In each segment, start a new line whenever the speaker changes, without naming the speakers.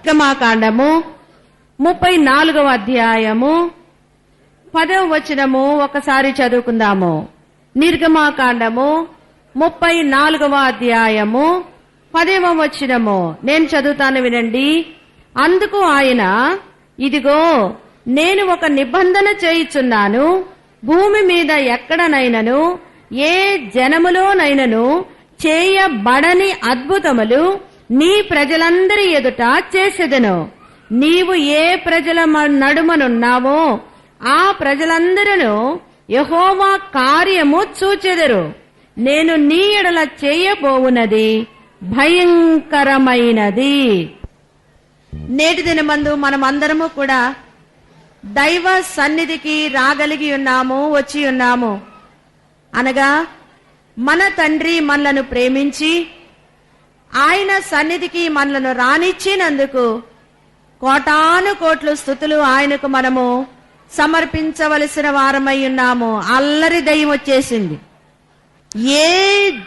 నిర్గమాకాండము 34వ అధ్యాయము 10వ వచనము ఒకసారి చదువుకుందాము. నిర్గమాకాండము 34వ అధ్యాయము 10వ వచనము నేను చదువుతాను, వినండి. అందుకు ఆయన, ఇదిగో నేను ఒక నిబంధన చేయుచున్నాను, భూమి మీద ఎక్కడనైనను ఏ జనములోనైనను చేయబడని అద్భుతములు నీ ప్రజలందరి ఎదుట చేసెదను. నీవు ఏ ప్రజల నడుమనున్నావో ఆ ప్రజలందరూ యెహోవా కార్యము చూచెదరు. నేను నీ ఎడల చేయబోవునది భయంకరమైనది. నేటి దినమందు మనమందరము కూడా దైవ సన్నిధికి రాగలిగి ఉన్నాము, వచ్చి ఉన్నాము. అనగా మన తండ్రి మనలను ప్రేమించి ఆయన సన్నిధికి మనలను రానిచ్చినందుకు కోటాను కోట్ల స్తుతులు ఆయనకు మనము సమర్పించవలసిన వారమై ఉన్నాము. అల్లరి దయ్యం వచ్చేసింది. ఏ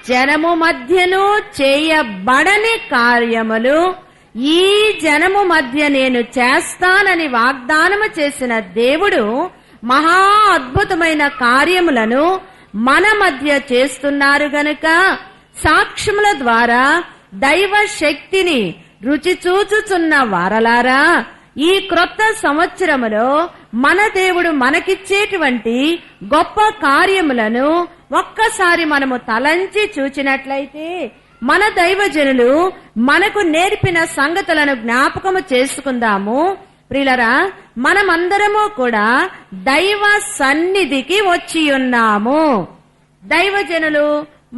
జనము మధ్యను చేయబడని కార్యములు ఈ జనము మధ్య నేను చేస్తానని వాగ్దానము చేసిన దేవుడు మహా అద్భుతమైన కార్యములను మన మధ్య చేస్తున్నారు గనుక సాక్ష్యముల ద్వారా దైవ శక్తిని రుచి చూచుచున్న వారలారా, ఈ క్రొత్త సంవత్సరములో మన దేవుడు మనకిచ్చేటువంటి గొప్ప కార్యములను ఒక్కసారి మనము తలంచి చూచినట్లయితే మన దైవజనులు మనకు నేర్పిన సంగతులను జ్ఞాపకము చేసుకుందాము. ప్రియులరా, మనమందరము కూడా దైవ సన్నిధికి వచ్చి ఉన్నాము. దైవజనులు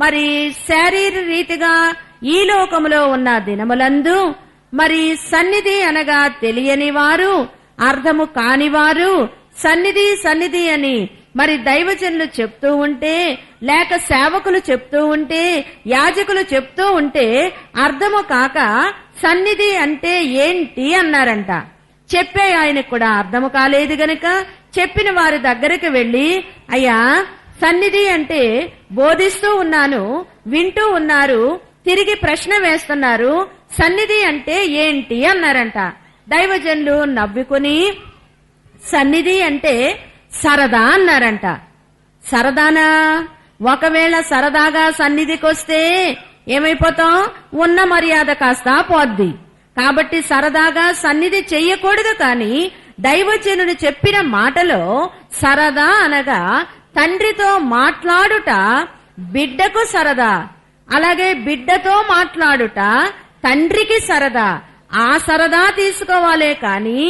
మరి శారీర రీతిగా ఈ లోకములో ఉన్న దినములందు మరి సన్నిధి అనగా తెలియని వారు, అర్థము కానివారు సన్నిధి సన్నిధి అని మరి దైవజనులు చెప్తూ ఉంటే, లేక సేవకులు చెప్తూ ఉంటే, యాజకులు చెప్తూ ఉంటే అర్థము కాక సన్నిధి అంటే ఏంటి అన్నారంట. చెప్పే ఆయనకు కూడా అర్థము కాలేదు గనుక చెప్పిన వారి దగ్గరికి వెళ్లి, అయ్యా సన్నిధి అంటే బోధిస్తూ ఉన్నాను, వింటూ ఉన్నారు, తిరిగి ప్రశ్న వేస్తున్నారు, సన్నిధి అంటే ఏంటి అన్నారంట. దైవజనులు నవ్వుకుని సన్నిధి అంటే సరదా అన్నారంట. సరదానా? ఒకవేళ సరదాగా సన్నిధికి వస్తే ఏమైపోతాం? ఉన్న మర్యాద కాస్త పోద్ది. కాబట్టి సరదాగా సన్నిధి చెయ్యకూడదు. కానీ దైవజనుడు చెప్పిన మాటలో సరదా అనగా తండ్రితో మాట్లాడుట బిడ్డకు సరదా, అలాగే బిడ్డతో మాట్లాడుట తండ్రికి సరదా. ఆ సరదా తీసుకోవాలే కాని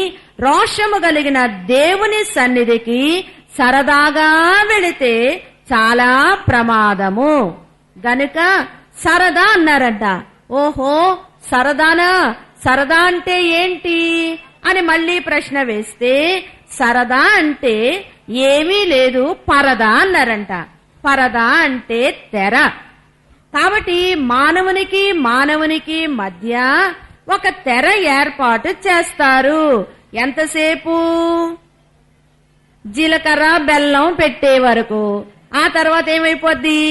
రోషము కలిగిన దేవుని సన్నిధికి సరదాగా వెళితే చాలా ప్రమాదము గనుక సరదా అన్నారంట. ఓహో సరదానా? సరదా అంటే ఏంటి అని మళ్ళీ ప్రశ్న వేస్తే, సరదా అంటే ఏమీ లేదు, పరదా అన్నారంట. పరదా అంటే తెర. కాబట్టి మానవునికి మధ్య ఒక తెర ఏర్పాటు చేస్తారు. ఎంతసేపు? జీలకర్ర బెల్లం పెట్టే వరకు. ఆ తర్వాత ఏమైపోద్ది?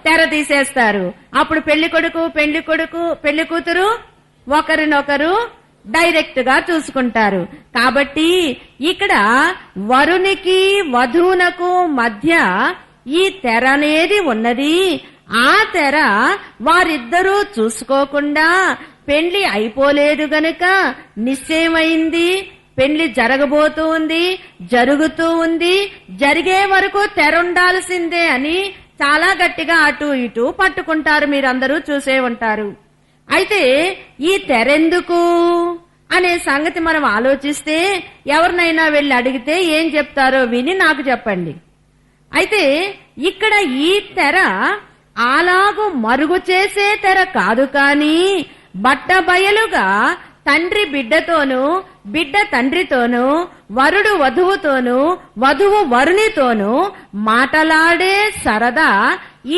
తెర తీసేస్తారు. అప్పుడు పెళ్లి కూతురు ఒకరినొకరు డైరెక్ట్ గా చూసుకుంటారు. కాబట్టి ఇక్కడ వరునికి వధువునకు మధ్య ఈ తెర అనేది ఉన్నది. ఆ తెర వారిద్దరూ చూసుకోకుండా పెళ్లి అయిపోలేదు గనుక నిశ్చయమైంది, పెళ్లి జరగబోతూ ఉంది, జరుగుతూ ఉంది, జరిగే వరకు తెర ఉండాల్సిందే అని చాలా గట్టిగా అటు ఇటు పట్టుకుంటారు. మీరందరూ చూసే ఉంటారు. అయితే ఈ తెరెందుకు అనే సంగతి మనం ఆలోచిస్తే, ఎవరినైనా వెళ్ళి అడిగితే ఏం చెప్తారో విని నాకు చెప్పండి. అయితే ఇక్కడ ఈ తెర అలాగు మరుగు చేసే తెర కాదు, కానీ బట్టబయలుగా తండ్రి బిడ్డతోనూ, బిడ్డ తండ్రితోనూ, వరుడు వధువుతోనూ, వధువు వరునితోనూ మాటలాడే సరదా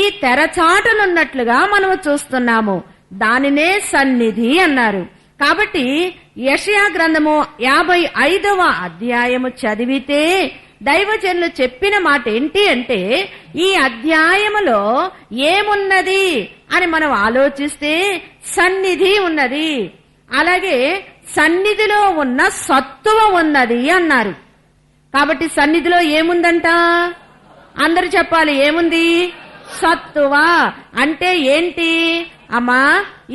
ఈ తెరచాటునున్నట్లుగా మనము చూస్తున్నాము. దానినే సన్నిధి అన్నారు. కాబట్టి యెషయా గ్రంథము 55వ అధ్యాయము చదివితే దైవజనులు చెప్పిన మాట ఏంటి అంటే, ఈ అధ్యాయములో ఏమున్నది అని మనం ఆలోచిస్తే సన్నిధి ఉన్నది. అలాగే సన్నిధిలో ఉన్న సత్తువ ఉన్నది అన్నారు. కాబట్టి సన్నిధిలో ఏముందంట? అందరు చెప్పాలి, ఏముంది? సత్తువ. అంటే ఏంటి? అమ్మా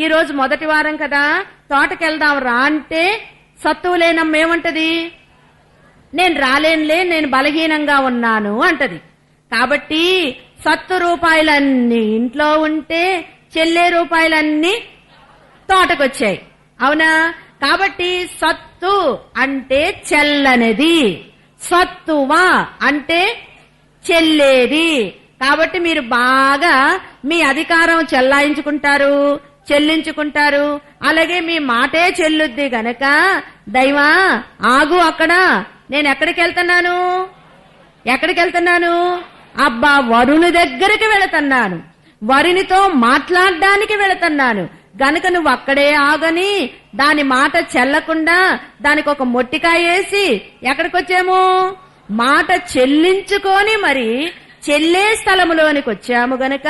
ఈరోజు మొదటి వారం కదా, తోటకెళ్దాం రా అంటే సత్తువ లేనమ్మ ఏమంటది? నేను రాలేనులే, నేను బలహీనంగా ఉన్నాను అంటది. కాబట్టి సత్తు రూపాయలన్నీ ఇంట్లో ఉంటే చెల్లే రూపాయలన్నీ తోటకొచ్చాయి, అవునా? కాబట్టి సత్తు అంటే చెల్లనిది, సత్తువ అంటే చెల్లేది. కాబట్టి మీరు బాగా మీ అధికారం చెల్లించుకుంటారు, అలాగే మీ మాటే చెల్లుద్ది గనక దైవా ఆగు అక్కడ, నేను ఎక్కడికి వెళ్తున్నాను? అబ్బా వరుని దగ్గరికి వెళుతున్నాను, వరునితో మాట్లాడడానికి వెళుతున్నాను గనుక నువ్వు అక్కడే ఆగని దాని మాట చెల్లకుండా దానికి ఒక మొట్టికాయ వేసి ఎక్కడికొచ్చాము? మాట చెల్లించుకొని మరి చెల్లే స్థలములోనికి వచ్చాము గనక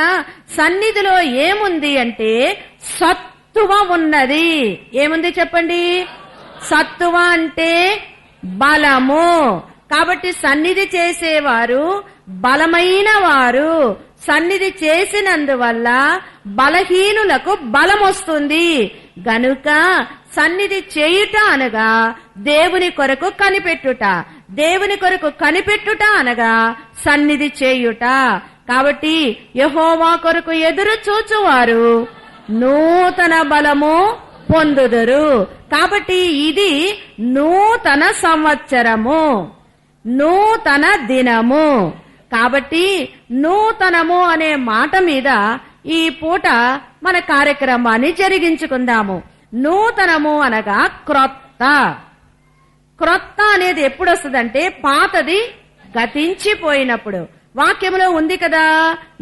సన్నిధిలో ఏముంది అంటే సత్తువ ఉన్నది. ఏముంది చెప్పండి? సత్తువ అంటే బలము. కాబట్టి సన్నిధి చేసేవారు బలమైన వారు. సన్నిధి చేసినందువల్ల బలహీనులకు బలం వస్తుంది గనుక సన్నిధి చేయుట అనగా దేవుని కొరకు కనిపెట్టుట, దేవుని కొరకు కనిపెట్టుట అనగా సన్నిధి చేయుట. కాబట్టి యెహోవా కొరకు ఎదురు చూచువారు నూతన బలము పొందుదురు. కాబట్టి ఇది నూతన సంవత్సరము, నూతన దినము. కాబట్టి నూతనము అనే మాట మీద ఈ పూట మన కార్యక్రమాన్ని జరిగించుకుందాము. నూతనము అనగా క్రొత్త. క్రొత్త అనేది ఎప్పుడు వస్తుందంటే పాతది గతించిపోయినప్పుడు. వాక్యంలో ఉంది కదా,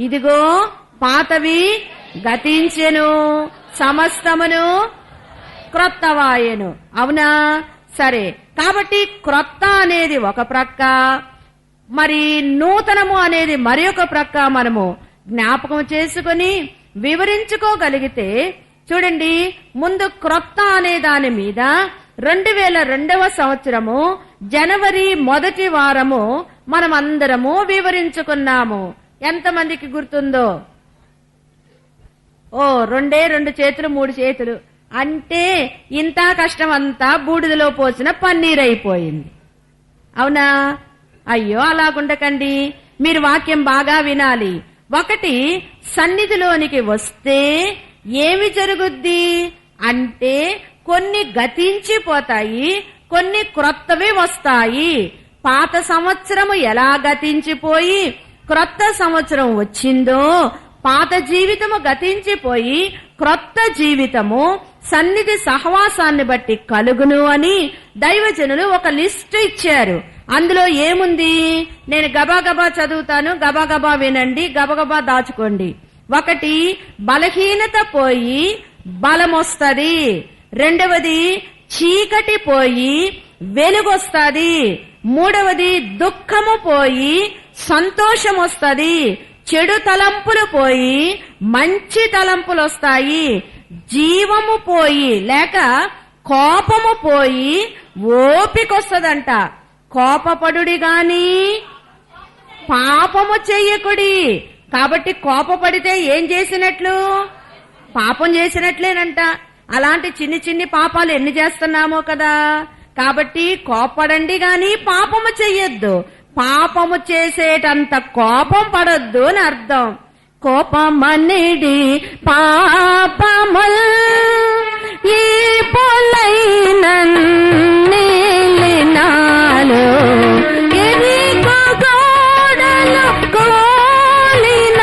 ఇదిగో పాతవి గతించెను, సమస్తమును క్రొత్తవాయెను. అవునా? సరే, కాబట్టి క్రొత్త అనేది ఒక ప్రక్క, మరి నూతనము అనేది మరి ఒక ప్రక్క మనము జ్ఞాపకం చేసుకుని వివరించుకోగలిగితే చూడండి, ముందు క్రొత్త అనే దాని మీద 2002వ సంవత్సరము జనవరి మొదటి వారము మనం అందరము వివరించుకున్నాము. ఎంతమందికి గుర్తుందో? ఓ 2 చేతులు 3 చేతులు. అంటే ఇంత కష్టం అంతా బూడిదలో పోసిన పన్నీర్ అయిపోయింది, అవునా? అయ్యో అలాగుండకండి, మీరు వాక్యం బాగా వినాలి. ఒకటి, సన్నిధిలోనికి వస్తే ఏమి జరుగుద్ది అంటే కొన్ని గతించిపోతాయి, కొన్ని క్రొత్తవి వస్తాయి. పాత సంవత్సరము ఎలా గతించిపోయి క్రొత్త సంవత్సరం వచ్చిందో, పాత జీవితము గతించిపోయి క్రొత్త జీవితము సన్నిధి సహవాసాన్ని బట్టి కలుగును అని దైవజనులు ఒక లిస్టు ఇచ్చారు. అందులో ఏముంది? నేను గబాగబా చదువుతాను, గబాగబా వినండి, గబగబా దాచుకోండి. ఒకటి, బలహీనత పోయి బలమొస్తది. రెండవది, చీకటి పోయి వెలుగొస్తది. మూడవది, దుఃఖము పోయి సంతోషం వస్తది. చెడు తలంపులు పోయి మంచి తలంపులు వస్తాయి. జీవము పోయి లేక కోపము పోయి ఓపికొస్తదంట. కోపపడుడి గాని పాపము చెయ్యకుడి. కాబట్టి కోపపడితే ఏం చేసినట్లు? పాపం చేసినట్లేనంట. అలాంటి చిన్ని చిన్ని పాపాలు ఎన్ని చేస్తున్నామో కదా. కాబట్టి కోపడండి గాని పాపము చెయ్యొద్దు. పాపము చేసేటంత కోపం పడొద్దు అని అర్థం. కోపమనిడి పాపముల్ ఈ పొలైన నీలినాలు ఎరికో గోడలు కోలినాట్లునా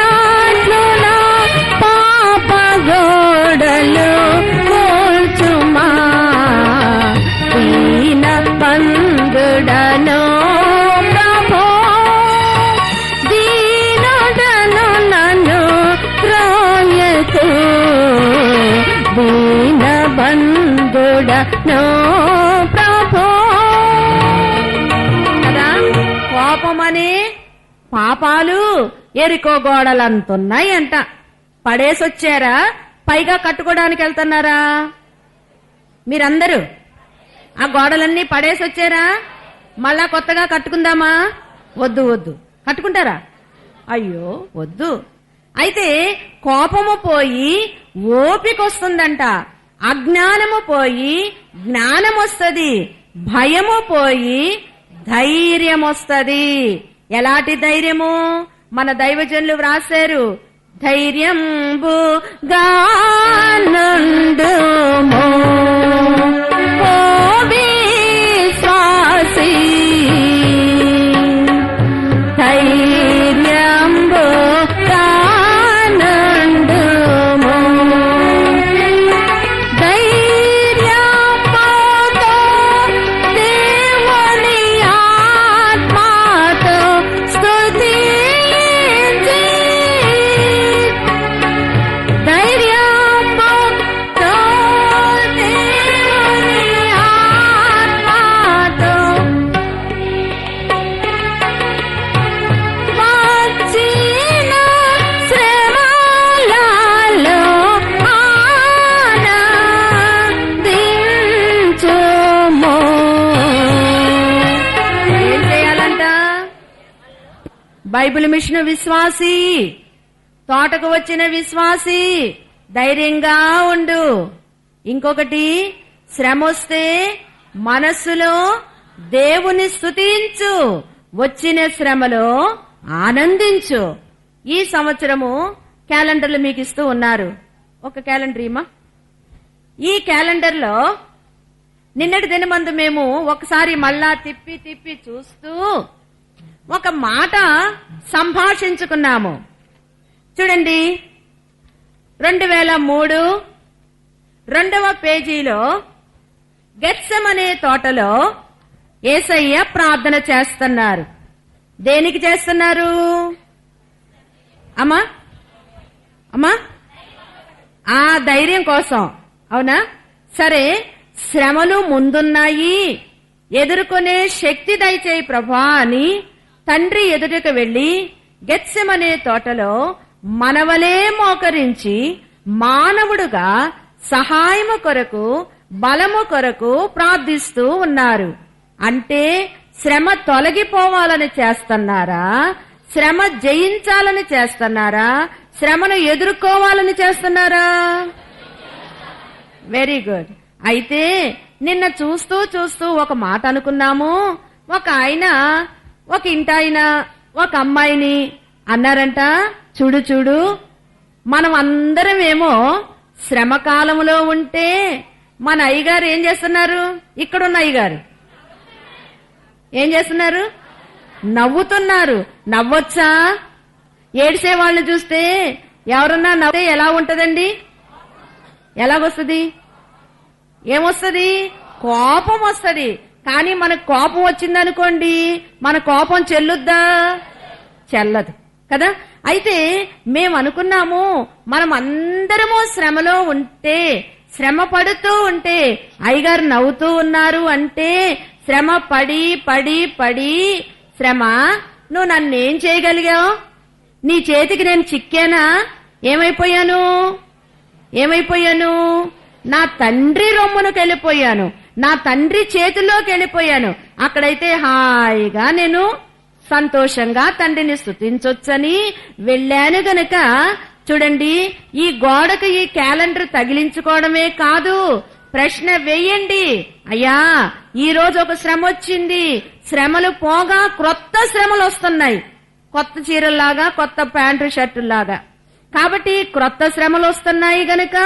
పాప గోడలు కోల్చుమా దీన బంధుడను బంధుడను ప్రభు కదా. కోపమనే పాపాలు ఎరికో గోడలంతున్నాయి అంట. పడేసొచ్చారా? పైగా కట్టుకోవడానికి వెళ్తున్నారా? మీరందరూ ఆ గోడలన్నీ పడేసి వచ్చారా? మళ్ళా కొత్తగా కట్టుకుందామా? వద్దు వద్దు. కట్టుకుంటారా? అయ్యో వద్దు. అయితే కోపము పోయి ఓపిక వస్తుందంట, అజ్ఞానము పోయి జ్ఞానం వస్తుంది, భయము పోయి ధైర్యం వస్తుంది. ఎలాంటి ధైర్యము? మన దైవజనులు వ్రాసారు, ధైర్యంబు గానందుము ఓ విశ్వాసి, ధైర్యంబు గానందుము. ధైర్యముతో దేవుని ఆత్మతో స్తుతించి, ధైర్యముతో దేవుని ఆత్మతో వచ్చిన శ్రమలలో ఆనందించుము. ఏం చేయాలంట? బైబిల్ మిషన్ విశ్వాసి, తోటకు వచ్చిన విశ్వాసి ధైర్యంగా ఉండు. ఇంకొకటి, శ్రమ వస్తే మనస్సులో దేవుని స్తుతించు, వచ్చిన శ్రమలో ఆనందించు. ఈ సంవత్సరము క్యాలెండర్లు మీకు ఇస్తూ ఉన్నారు. ఒక క్యాలెండర్ ఇమ్మా. ఈ క్యాలెండర్లో నిన్నటి దినమందు మేము ఒకసారి మళ్ళా తిప్పి తిప్పి చూస్తూ ఒక మాట సంభాషించుకున్నాము. చూడండి, 2003 2వ పేజీలో గెత్సెమనే తోటలో యేసయ్య ప్రార్థన చేస్తున్నారు. దేనికి చేస్తున్నారు? అమ్మా అమ్మా ఆ ధైర్యం కోసం, అవునా? సరే, శ్రమలు ముందున్నాయి, ఎదుర్కొనే శక్తి దయచేయి ప్రభా అని తండ్రి ఎదుటకు వెళ్లి గెత్సెమనే తోటలో మనవలే మోకరించి మానవుడుగా సహాయము కొరకు బలము కొరకు ప్రార్థిస్తూ ఉన్నారు. అంటే శ్రమ తొలగిపోవాలని చేస్తున్నారా? శ్రమ జయించాలని చేస్తున్నారా? శ్రమను ఎదుర్కోవాలని చేస్తున్నారా? Very good. అయితే నిన్న చూస్తూ చూస్తూ ఒక మాట అనుకున్నాము. ఒక ఆయన, ఒక ఇంటాయన ఒక అమ్మాయిని అన్నారంట, చూడు చూడు, మనం అందరం ఏమో శ్రమకాలంలో ఉంటే మన అయ్యగారు ఏం చేస్తున్నారు? ఇక్కడున్న అయ్యగారు ఏం చేస్తున్నారు? నవ్వుతున్నారు. నవ్వొచ్చా? ఏడ్చే వాళ్ళని చూస్తే ఎవరన్నా నవ్వుతే ఎలా ఉంటదండి? ఎలాగొస్తుంది? ఏమొస్తుంది? కోపం వస్తుంది. కానీ మనకు కోపం వచ్చిందనుకోండి, మన కోపం చెల్లుద్దా? చెల్లదు కదా. అయితే మేము అనుకున్నాము, మనం అందరము శ్రమలో ఉంటే, శ్రమ పడుతూ ఉంటే అయ్యగారు నవ్వుతూ ఉన్నారు అంటే, శ్రమ పడి పడి పడి, శ్రమ నువ్వు నన్నేం చేయగలిగావు? నీ చేతికి నేను చిక్కానా? ఏమైపోయాను? నా తండ్రి రొమ్మునకు వెళ్ళిపోయాను, నా తండ్రి చేతిలోకి వెళ్ళిపోయాను. అక్కడైతే హాయిగా నేను సంతోషంగా తండ్రిని స్తుతించొచ్చని వెళ్ళాను గనక, చూడండి, ఈ గోడకు ఈ క్యాలెండర్ తగిలించుకోవడమే కాదు, ప్రశ్న వేయండి. అయ్యా, ఈ రోజు ఒక శ్రమ వచ్చింది, శ్రమలు పోగా క్రొత్త శ్రమలు వస్తున్నాయి, కొత్త చీరల్లాగా, కొత్త ప్యాంటు షర్టులాగా. కాబట్టి క్రొత్త శ్రమలు వస్తున్నాయి గనక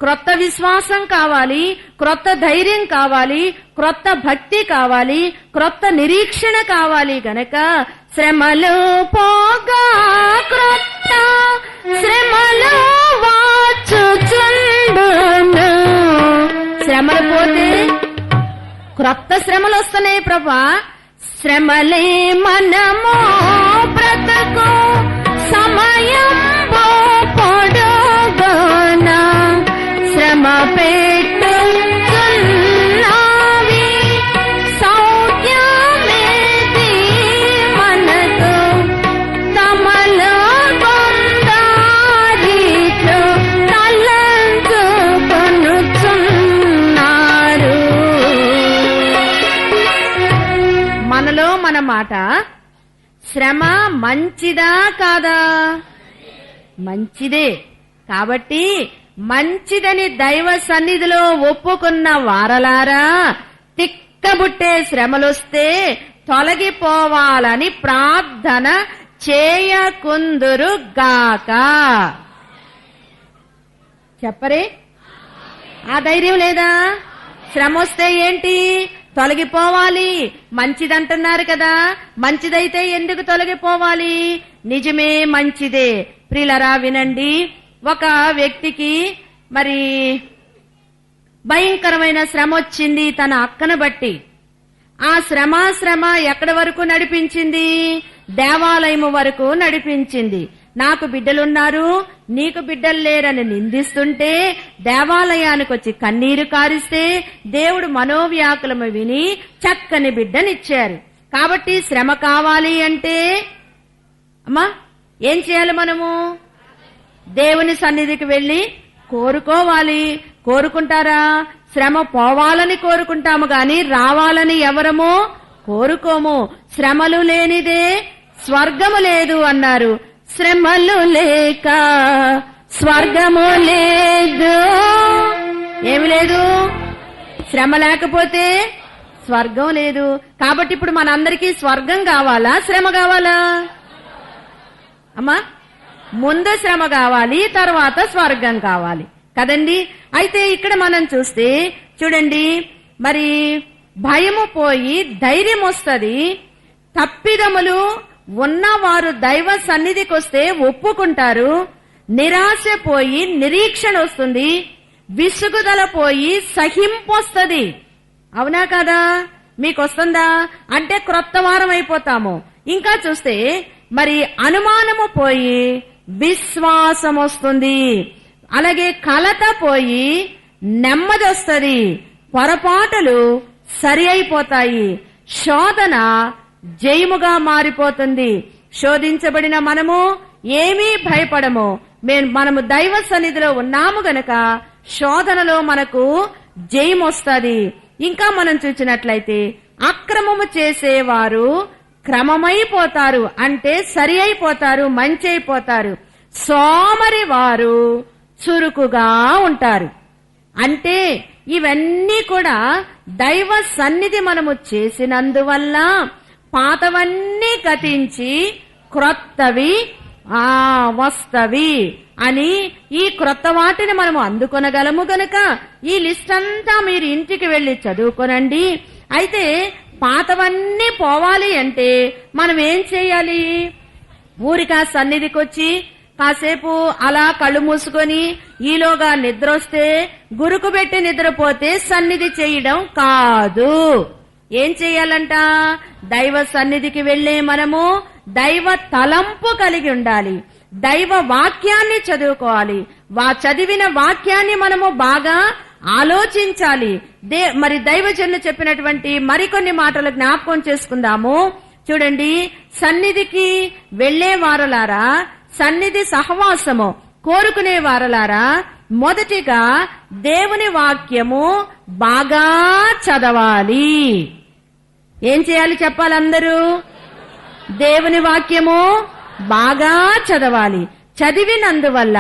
క్రొత్త విశ్వాసం కావాలి, క్రొత్త ధైర్యం కావాలి, క్రొత్త భక్తి కావాలి, క్రొత్త నిరీక్షణ కావాలి గనక శ్రమలు పోగా క్రొత్త శ్రమలు వచ్చుచుండును. శ్రమలు పోతే క్రొత్త శ్రమలు వస్తున్నాయి ప్రభా. శ్రమలే మనము బ్రతుకు సమయం పొడుగునా శ్రమ పెట్టుచున్నవి, సౌఖ్యమేది మనకు తమలో కొందరిలో తలంచుకొనుచున్నారు. అన్నమాట. శ్రమ మంచిదా కాదా? మంచిదే. కాబట్టి మంచిదని దైవ సన్నిధిలో ఒప్పుకున్న వారలారా, తిక్కబుట్టే శ్రమలొస్తే తొలగిపోవాలని ప్రార్థన చేయకుందురు గాక. చెప్పరే? ఆ ధైర్యం లేదా? శ్రమ వస్తే ఏంటి? తొలగిపోవాలి. మంచిదంటున్నారు కదా, మంచిదైతే ఎందుకు తొలగిపోవాలి? నిజమే, మంచిదే. ప్రియులరా వినండి, ఒక వ్యక్తికి మరి భయంకరమైన శ్రమ వచ్చింది తన అక్కను బట్టి. ఆ శ్రమ ఎక్కడి వరకు నడిపించింది? దేవాలయము వరకు నడిపించింది. నాకు బిడ్డలున్నారు, నీకు బిడ్డలు లేరని నిందిస్తుంటే దేవాలయానికి వచ్చి కన్నీరు కారిస్తే దేవుడు మనోవ్యాకులము విని చక్కని బిడ్డనిచ్చారు. కాబట్టి శ్రమ కావాలి అంటే అమ్మా ఏం చేయాలి? మనము దేవుని సన్నిధికి వెళ్లి కోరుకోవాలి. కోరుకుంటారా? శ్రమ పోవాలని కోరుకుంటాము గాని రావాలని ఎవరము కోరుకోము. శ్రమలు లేనిదే స్వర్గము లేదు అన్నారు. శ్రమలు లేక స్వర్గము లేదు. ఏమి లేదు? శ్రమ లేకపోతే స్వర్గం లేదు. కాబట్టి ఇప్పుడు మనందరికీ స్వర్గం కావాలా, శ్రమ కావాలా? అమ్మా, ముందు శ్రమ కావాలి, తర్వాత స్వర్గం కావాలి కదండి. అయితే ఇక్కడ మనం చూస్తే చూడండి, మరి భయము పోయి ధైర్యం వస్తుంది. తప్పిదములు ఉన్నవారు దైవ సన్నిధికి వస్తే ఒప్పుకుంటారు. నిరాశ పోయి నిరీక్షణ వస్తుంది. విసుగుదల పోయి సహింపొస్తుంది. అవునా కదా? మీకు వస్తుందా? అంటే క్రొత్త వారం అయిపోతాము. ఇంకా చూస్తే మరి అనుమానము పోయి విశ్వాసం వస్తుంది. అలాగే కలత పోయి నెమ్మది వస్తుంది. పొరపాటులు సరి అయిపోతాయి. శోధన జయముగా మారిపోతుంది. శోధించబడిన మనము ఏమీ భయపడము. మనము దైవ సన్నిధిలో ఉన్నాము గనక శోధనలో మనకు జయం వస్తుంది. ఇంకా మనం చూసినట్లయితే అక్రమము చేసేవారు క్రమమైపోతారు, అంటే సరి అయిపోతారు, మంచి అయిపోతారు. సోమరి వారు చురుకుగా ఉంటారు. అంటే ఇవన్నీ కూడా దైవ సన్నిధి మనము చేసినందువల్ల పాతవన్నీ గతించి క్రొత్తవి వస్తవి అని ఈ క్రొత్త వాటిని మనము అందుకొనగలము గనక ఈ లిస్ట్ అంతా మీరు ఇంటికి వెళ్లి చదువుకోనండి. అయితే పాతవన్నీ పోవాలి అంటే మనం ఏం చేయాలి? ఊరికా సన్నిధికి వచ్చి కాసేపు అలా కళ్ళు మూసుకొని ఈలోగా నిద్ర వస్తే గురుకు పెట్టి నిద్రపోతే సన్నిధి చేయడం కాదు. ఏం చెయ్యాలంట? దైవ సన్నిధికి వెళ్లే మనము దైవ తలంపు కలిగి ఉండాలి. దైవ వాక్యాన్ని చదువుకోవాలి. చదివిన వాక్యాన్ని మనము బాగా ఆలోచించాలి. మరి దైవజనులు చెప్పినటువంటి మరికొన్ని మాటలు జ్ఞాపకం చేసుకుందాము. చూడండి, సన్నిధికి వెళ్లే వారలారా, సన్నిధి సహవాసము కోరుకునే వారలారా, మొదటిగా దేవుని వాక్యము బాగా చదవాలి. ఏం చేయాలి చెప్పాలి అందరూ? దేవుని వాక్యము బాగా చదవాలి. చదివినందువల్ల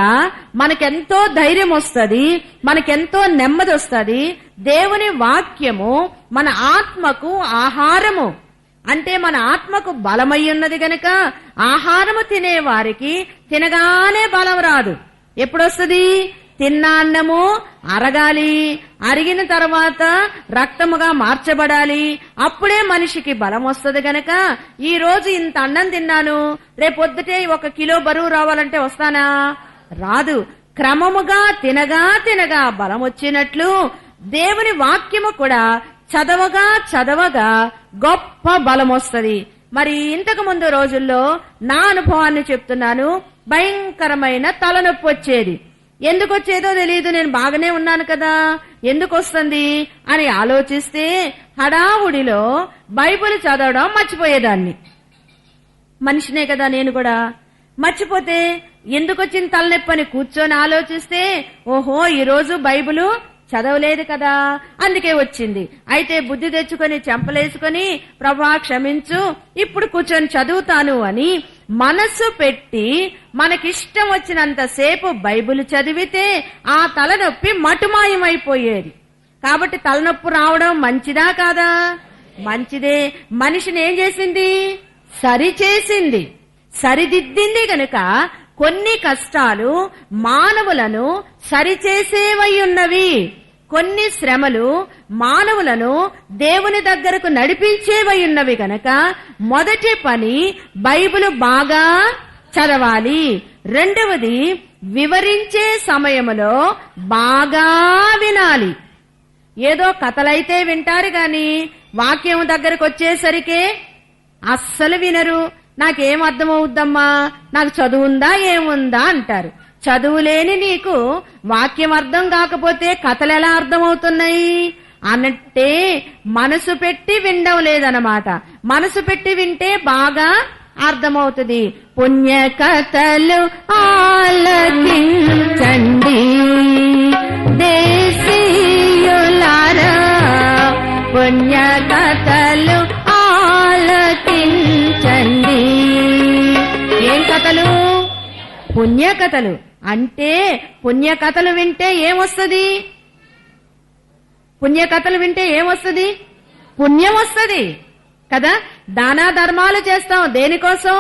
మనకెంతో ధైర్యం వస్తుంది, మనకెంతో నెమ్మది వస్తుంది. దేవుని వాక్యము మన ఆత్మకు ఆహారము. అంటే మన ఆత్మకు బలమై ఉన్నది గనక ఆహారము తినే వారికి తినగానే బలం రాదు. ఎప్పుడొస్తుంది? తిన్న అన్నము అరగాలి, అరిగిన తర్వాత రక్తముగా మార్చబడాలి, అప్పుడే మనిషికి బలం వస్తుంది గనక ఈ రోజు ఇంత అన్నం తిన్నాను, రేపొద్దుటే 1 కిలో బరువు రావాలంటే వస్తానా? రాదు. క్రమముగా తినగా తినగా బలం వచ్చినట్లు దేవుని వాక్యము కూడా చదవగా చదవగా గొప్ప బలం వస్తుంది. మరి ఇంతకు ముందు రోజుల్లో నా అనుభవాన్ని చెప్తున్నాను. భయంకరమైన తలనొప్పి వచ్చేది. ఎందుకు వచ్చేదో తెలియదు. నేను బాగానే ఉన్నాను కదా, ఎందుకు వస్తుంది అని ఆలోచిస్తే హడావుడిలో బైబిల్ చదవడం మర్చిపోయేదాన్ని. మనిషినే కదా నేను కూడా. మర్చిపోతే ఎందుకు వచ్చిన తలనొప్పి అని కూర్చొని ఆలోచిస్తే ఓహో ఈ రోజు బైబిల్ చదవలేదు కదా, అందుకే వచ్చింది. అయితే బుద్ధి తెచ్చుకొని చెంపలేసుకొని ప్రభా క్షమించు, ఇప్పుడు కూర్చొని చదువుతాను అని మనసు పెట్టి మనకిష్టం వచ్చినంతసేపు బైబిల్ చదివితే ఆ తలనొప్పి మటుమాయమైపోయేది. కాబట్టి తలనొప్పి రావడం మంచిదా కాదా? మంచిదే. మనిషిని ఏం చేసింది? సరిచేసింది, సరిదిద్దింది. గనుక కొన్ని కష్టాలు మానవులను సరిచేసేవై ఉన్నవి, కొన్ని శ్రమలు మానవులను దేవుని దగ్గరకు నడిపించేవై ఉన్నవి. గనక మొదటి పని బైబిల్ బాగా చదవాలి. రెండవది వివరించే సమయములో బాగా వినాలి. ఏదో కథలైతే వింటారు గాని వాక్యం దగ్గరకు వచ్చేసరికి అస్సలు వినరు. నాకేం అర్థమవుద్దమ్మా, నాకు చదువుందా ఏముందా అంటారు. చదువులేని నీకు వాక్యం అర్థం కాకపోతే కథలు ఎలా అర్థమవుతున్నాయి అన్నట్టే మనసు పెట్టి వినడం లేదన్నమాట. మనసు పెట్టి వింటే బాగా అర్థమవుతుంది. పుణ్య కథలు ఆలకించండి దేశీయులారా, పుణ్య కథలు ఆలకించండి. ఏం కథలు? పుణ్య కథలు. అంటే పుణ్య కథలు వింటే ఏమొస్తుంది? పుణ్య కథలు వింటే ఏమొస్తుంది? పుణ్యం వస్తుంది కదా. దానా ధర్మాలు చేస్తాం దేనికోసం?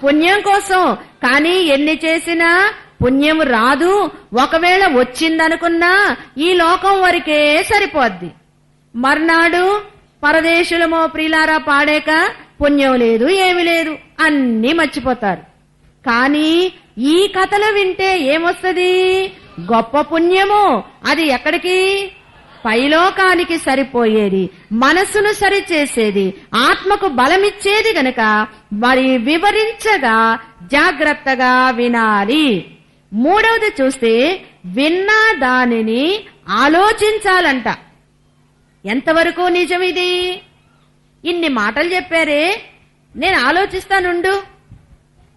పుణ్యం కోసం. కానీ ఎన్ని చేసినా పుణ్యం రాదు. ఒకవేళ వచ్చిందనుకున్నా ఈ లోకం వరకే సరిపోద్ది. మర్నాడు పరదేశులమో ప్రియులారా పాడాక పుణ్యం లేదు, ఏమి లేదు, అన్నీ మర్చిపోతారు. కానీ ఈ కథలు వింటే ఏమొస్తుంది? గొప్ప పుణ్యము. అది ఎక్కడికి? పైలోకానికి సరిపోయేది, మనసును సరిచేసేది, ఆత్మకు బలమిచ్చేది. గనక మరి వివరించగా జాగ్రత్తగా వినాలి. మూడవది చూస్తే విన్న దానిని ఆలోచించాలంట. ఎంతవరకు నిజం ఇది? ఇన్ని మాటలు చెప్పారే, నేను ఆలోచిస్తానుండు.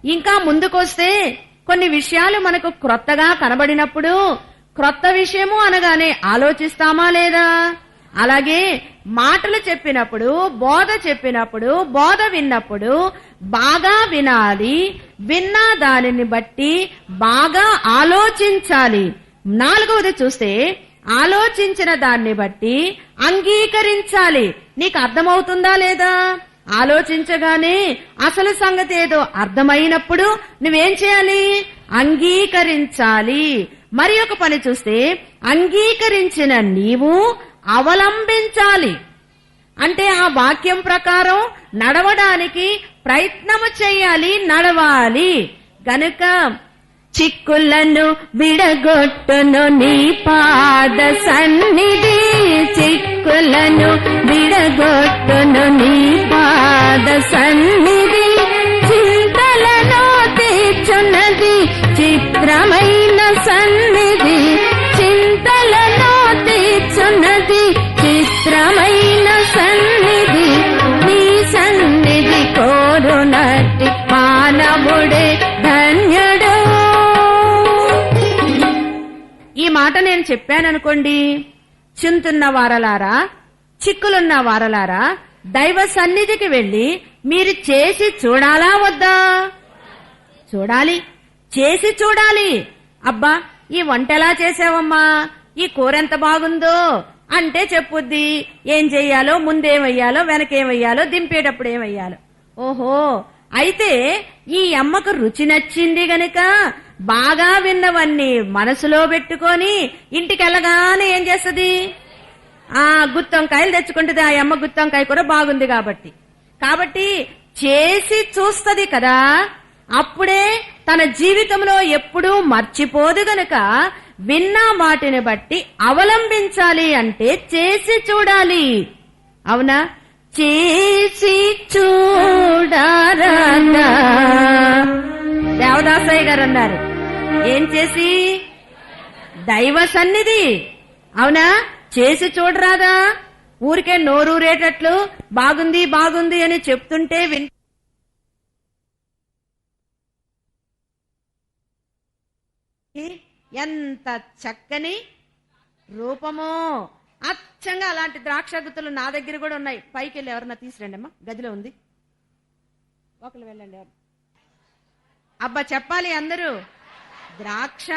ఇంకా ముందుకొస్తే కొన్ని విషయాలు మనకు క్రొత్తగా కనబడినప్పుడు క్రొత్త విషయము అనగానే ఆలోచిస్తామా లేదా? అలాగే మాటలు చెప్పినప్పుడు, బోధ చెప్పినప్పుడు, బోధ విన్నప్పుడు బాగా వినాలి. విన్న దానిని బట్టి బాగా ఆలోచించాలి. నాలుగవది చూస్తే ఆలోచించిన దాన్ని బట్టి అంగీకరించాలి. నీకు అర్థమవుతుందా లేదా? ఆలోచించగానే అసలు సంగతి ఏదో అర్థమైనప్పుడు నువ్వేం చేయాలి? అంగీకరించాలి. మరి ఒక పని చూస్తే అంగీకరించిన నీవు అవలంబించాలి. అంటే ఆ వాక్యం ప్రకారం నడవడానికి ప్రయత్నము చేయాలి, నడవాలి. గనుక చిక్కులను విడగొట్టును నీ పాద సన్నిధి, చిక్కులను విడగొట్టును నీ పాద సన్నిధి, చింతలను తీర్చున్నది చిత్రమైన సన్నిధి, చింతలను తీర్చున్నది చిత్రమైన సన్నిధి, నీ సన్నిధి కోరునట్టి మానవుడే ధన్యుడు. ఈ మాట నేను చెప్పాననుకోండి, చింతున్న వారలారా, చిక్కులున్న వారలారా, దైవ సన్నిధికి వెళ్లి మీరు చేసి చూడాలా వద్దా? చూడాలి, చేసి చూడాలి. అబ్బా ఈ వంట ఎలా చేసావమ్మా, ఈ కూర ఎంత బాగుందో అంటే చెప్పుద్ది. ఏం చెయ్యాలో, ముందేమయ్యాలో, వెనకేమయ్యాలో, దింపేటప్పుడు ఏమయ్యాలో. ఓహో, అయితే ఈ అమ్మకు రుచి నచ్చింది గనక బాగా విన్నవన్నీ మనసులో పెట్టుకొని ఇంటికెళ్ళగానే ఏం చేస్తుంది? గుత్తొంకాయలు తెచ్చుకుంటుంది. ఆ అమ్మ గుత్తొంకాయ కూర బాగుంది కాబట్టి చేసి చూస్తది కదా. అప్పుడే తన జీవితంలో ఎప్పుడూ మర్చిపోదు. గనక విన్న వాటిని బట్టి అవలంబించాలి. అంటే చేసి చూడాలి. అవునా? చేసి చూడారా దేవదాసయ్య గారు అన్నారు. ఏం చేసి? దైవ సన్నిధి. అవునా? చేసి చూడరాదా? ఊరికే నోరూరేటట్లు బాగుంది బాగుంది అని చెప్తుంటే ఎంత చక్కని రూపము. అచ్చంగా అలాంటి ద్రాక్ష గుత్తులు నా దగ్గర కూడా ఉన్నాయి. పైకి వెళ్ళి ఎవరన్నా తీసురండి అమ్మా, గదిలో ఉంది. ఒకరు వెళ్ళండి ఎవరు. అబ్బా చెప్పాలి అందరూ. ద్రాక్ష,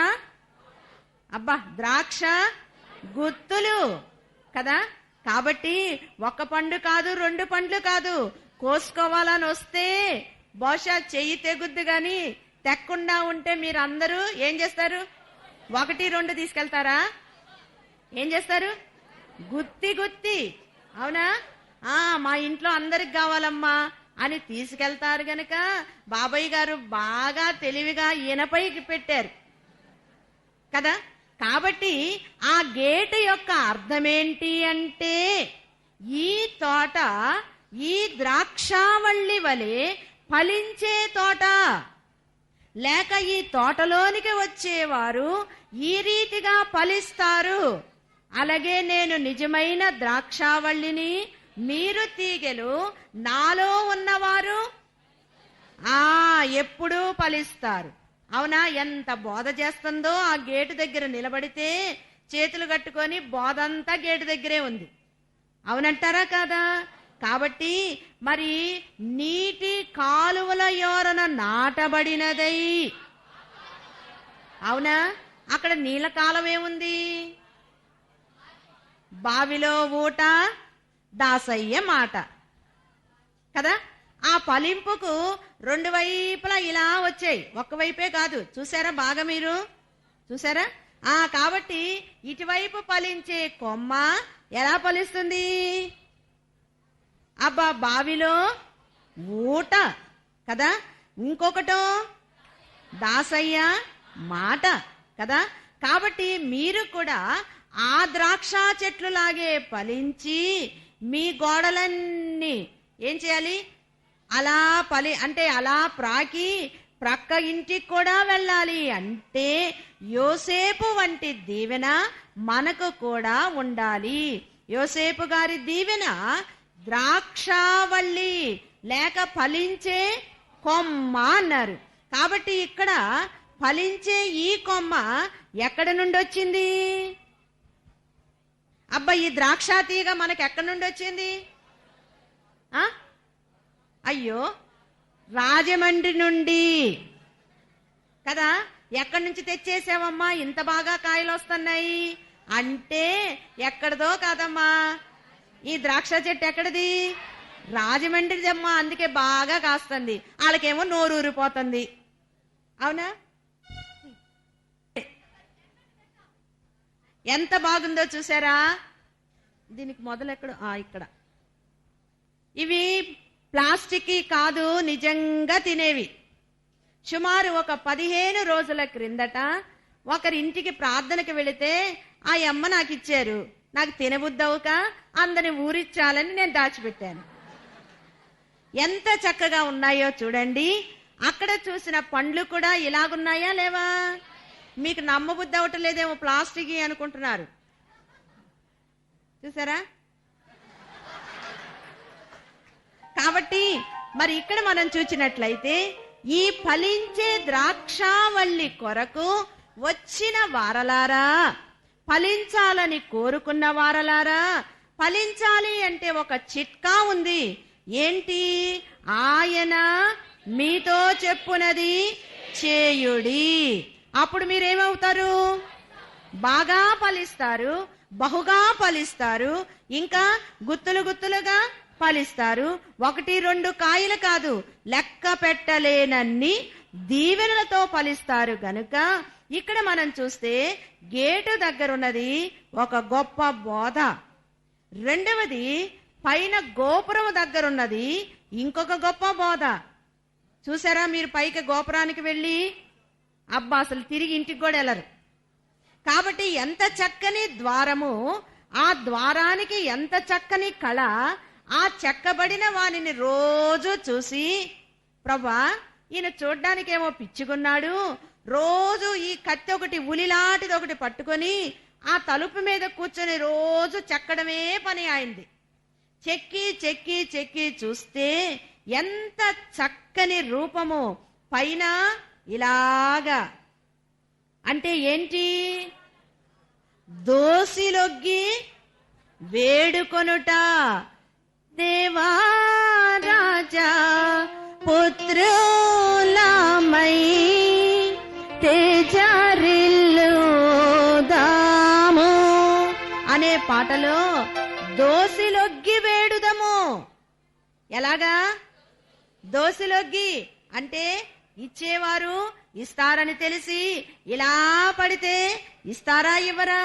అబ్బా ద్రాక్ష గుత్తులు కదా. కాబట్టి ఒక పండు కాదు, 2 పండ్లు కాదు, కోసుకోవాలని వస్తే బహుశా చెయ్యి తెగుద్దు గాని తెక్కుండా ఉంటే మీరు అందరూ ఏం చేస్తారు? 1, 2 తీసుకెళ్తారా? ఏం చేస్తారు? గుత్తి గుత్తి. అవునా? మా ఇంట్లో అందరికి కావాలమ్మా అని తీసుకెళ్తారు గనక బాబాయ్ గారు బాగా తెలివిగా ఈయనపైకి పెట్టారు కదా. కాబట్టి ఆ గేటు యొక్క అర్థమేంటి అంటే, ఈ తోట ఈ ద్రాక్షావల్లి వలె ఫలించే తోట, లేక ఈ తోటలోనికి వచ్చేవారు ఈ రీతిగా ఫలిస్తారు. అలాగే నేను నిజమైన ద్రాక్షావల్లిని, మీరు తీగెలు, నాలో ఉన్నవారు ఎప్పుడూ ఫలిస్తారు. అవునా? ఎంత బోధ చేస్తుందో. ఆ గేటు దగ్గర నిలబడితే చేతులు కట్టుకొని బోధంతా గేటు దగ్గరే ఉంది. అవునంటారా కాదా? కాబట్టి మరి నీటి కాలువల యోరన నాటబడినదై, అవునా? అక్కడ నీళ్ళ కాలమేముంది? బావిలో ఊట, దాసయ్య మాట కదా. ఆ ఫలింపుకు 2 వైపులా ఇలా వచ్చాయి, ఒక్కవైపే కాదు. చూసారా బాగా మీరు? చూసారా? కాబట్టి ఇటువైపు ఫలించే కొమ్మ ఎలా ఫలిస్తుంది? అబ్బా బావిలో ఊట కదా. ఇంకొకటో దాసయ్య మాట కదా. కాబట్టి మీరు కూడా ఆ ద్రాక్ష చెట్లు లాగే ఫలించి మీ గోడలన్నీ ఏం చేయాలి? అలా అంటే అలా ప్రాకి ప్రక్క ఇంటికి కూడా వెళ్ళాలి. అంటే యోసేపు వంటి దీవెన మనకు కూడా ఉండాలి. యోసేపు గారి దీవెన ద్రాక్షావల్లి లేక ఫలించే కొమ్మ అన్నారు. కాబట్టి ఇక్కడ ఫలించే ఈ కొమ్మ ఎక్కడి నుండి వచ్చింది? అబ్బా ఈ ద్రాక్ష తీగ మనకు ఎక్కడి నుండి వచ్చింది? అయ్యో రాజమండ్రి నుండి కదా. ఎక్కడి నుంచి తెచ్చేసావమ్మా ఇంత బాగా కాయలు వస్తున్నాయి అంటే ఎక్కడదో కాదమ్మా, ఈ ద్రాక్ష చెట్టు ఎక్కడిది? రాజమండ్రిదమ్మా. అందుకే బాగా కాస్తుంది. వాళ్ళకేమో నోరు ఊరిపోతుంది. అవునా? ఎంత బాగుందో చూసారా? దీనికి మొదలెక్కడు ఇక్కడ. ఇవి ప్లాస్టిక్ కాదు, నిజంగా తినేవి. సుమారు ఒక 15 రోజుల క్రిందట ఒకరింటికి ప్రార్థనకి వెళితే ఆ అమ్మ నాకు ఇచ్చారు. నాకు తినబుద్దవుక అందరిని ఊరిచ్చాలని నేను దాచిపెట్టాను. ఎంత చక్కగా ఉన్నాయో చూడండి. అక్కడ చూసిన పండ్లు కూడా ఇలాగున్నాయా లేవా? మీకు నమ్మబుద్ధి అవటం లేదేమో, ప్లాస్టిక్ అనుకుంటున్నారు. చూసారా? కాబట్టి మరి ఇక్కడ మనం చూసినట్లయితే ఈ ఫలించే ద్రాక్షావల్లి కొరకు వచ్చిన వారలారా, ఫలించాలని కోరుకున్న వారలారా, ఫలించాలి అంటే ఒక చిట్కా ఉంది. ఏంటి? ఆయన మీతో చెప్పునది చేయుడి. అప్పుడు మీరేమవుతారు? బాగా ఫలిస్తారు, బహుగా ఫలిస్తారు, ఇంకా గుత్తులు గుత్తులుగా ఫలిస్తారు. 1, 2 కాయలు కాదు, లెక్క పెట్టలేనన్ని దీవెనలతో ఫలిస్తారు. గనుక ఇక్కడ మనం చూస్తే గేటు దగ్గరున్నది ఒక గొప్ప బోధ. రెండవది పైన గోపురం దగ్గరున్నది ఇంకొక గొప్ప బోధ. చూసారా? మీరు పైకి గోపురానికి వెళ్ళి అబ్బా అసలు తిరిగి ఇంటికి కూడా వెళ్ళరు. కాబట్టి ఎంత చక్కని ద్వారము, ఆ ద్వారానికి ఎంత చక్కని కళ. ఆ చెక్కబడిన వానిని రోజు చూసి, ప్రభా ఈయన చూడ్డానికేమో పిచ్చుకున్నాడు, రోజు ఈ కత్తి ఒకటి ఉలిలాంటిది ఒకటి పట్టుకొని ఆ తలుపు మీద కూర్చొని రోజు చెక్కడమే పని అయింది. చెక్కి చెక్కి చెక్కి చూస్తే ఎంత చక్కని రూపము. పైన ఇలాగా అంటే ఏంటి? దోసిలొగ్గి వేడుకొనుట. దేవా రాజా పుత్రులమై తేజరిల్లుదాము అనే పాటలో దోసిలొగ్గి వేడుదము. ఎలాగా? దోసిలొగ్గి అంటే ఇచ్చేవారు ఇస్తారని తెలిసి ఇలా పడితే ఇస్తారా ఇవ్వరా?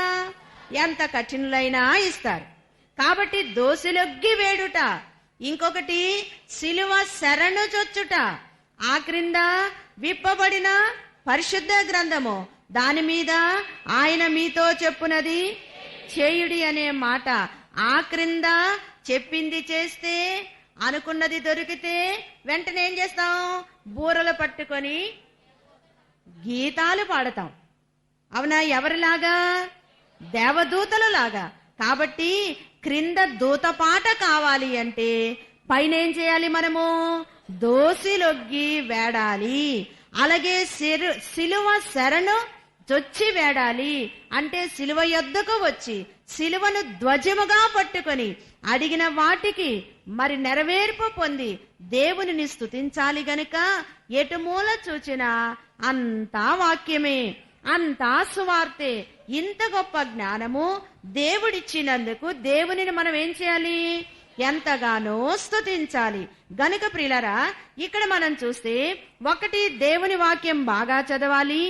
ఎంత కఠినులైనా ఇస్తారు. కాబట్టి దోసిలొగ్గి వేడుట. ఇంకొకటి సిలువ శరణు చొచ్చుట. ఆ క్రింద విప్పబడిన పరిశుద్ధ గ్రంథము, దాని మీద ఆయన మీతో చెప్పునది చేయుడి అనే మాట. ఆ క్రింద చెప్పింది చేస్తే, అనుకున్నది దొరికితే వెంటనే ఏం చేస్తాం? బూరలు పట్టుకొని గీతాలు పాడతాం. అవునా? ఎవరిలాగా? దేవదూతలలాగా. కాబట్టి క్రింద దూతపాట కావాలి అంటే పైన ఏం చేయాలి? మనము దోసిలొగ్గి వేడాలి. అలాగే సిలువ శరణు చొచ్చి వేడాలి అంటే సిలువ యొద్దకు వచ్చి సిలువను ధ్వజముగా పట్టుకొని అడిగిన వాటికి మరి నెరవేర్పు పొంది దేవునిని స్తుతించాలి గనుక ఎటుమూల చూచినా అంతా వాక్యమే, అంతా సువార్తే. ఇంత గొప్ప జ్ఞానము దేవుడిచ్చినందుకు దేవునిని మనం ఏం చేయాలి? ఎంతగానో స్తుతించాలి. గనుక ప్రియులారా, ఇక్కడ మనం చూస్తే ఒకటి, దేవుని వాక్యం బాగా చదవాలి.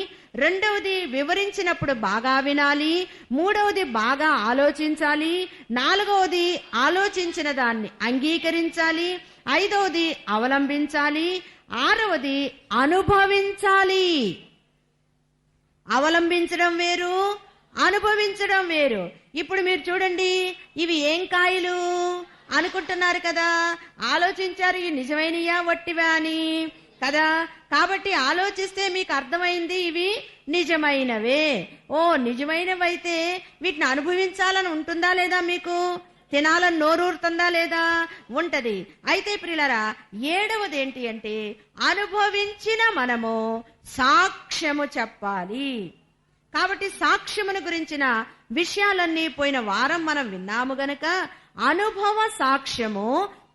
రెండవది, వివరించినప్పుడు బాగా వినాలి. మూడవది, బాగా ఆలోచించాలి. నాలుగవది, ఆలోచించిన దాన్ని అంగీకరించాలి. ఐదవది, అవలంబించాలి. ఆరవది, అనుభవించాలి. అవలంబించడం వేరు, అనుభవించడం వేరు. ఇప్పుడు మీరు చూడండి, ఇవి ఏం కాయలు అనుకుంటున్నారు కదా? ఆలోచించారు, ఇవి నిజమైనయా వట్టివా అని కదా? కాబట్టి ఆలోచిస్తే మీకు అర్థమైంది ఇవి నిజమైనవే. ఓ, నిజమైనవైతే వీటిని అనుభవించాలని ఉంటుందా లేదా? మీకు తినాలని నోరూరుతుందా లేదా? ఉంటది. అయితే ప్రియులారా, ఏడవది ఏంటి అంటే అనుభవించిన మనము సాక్ష్యము చెప్పాలి. కాబట్టి సాక్ష్యమును గురించిన విషయాలన్నీ పోయిన వారం మనం విన్నాము గనక అనుభవ సాక్ష్యము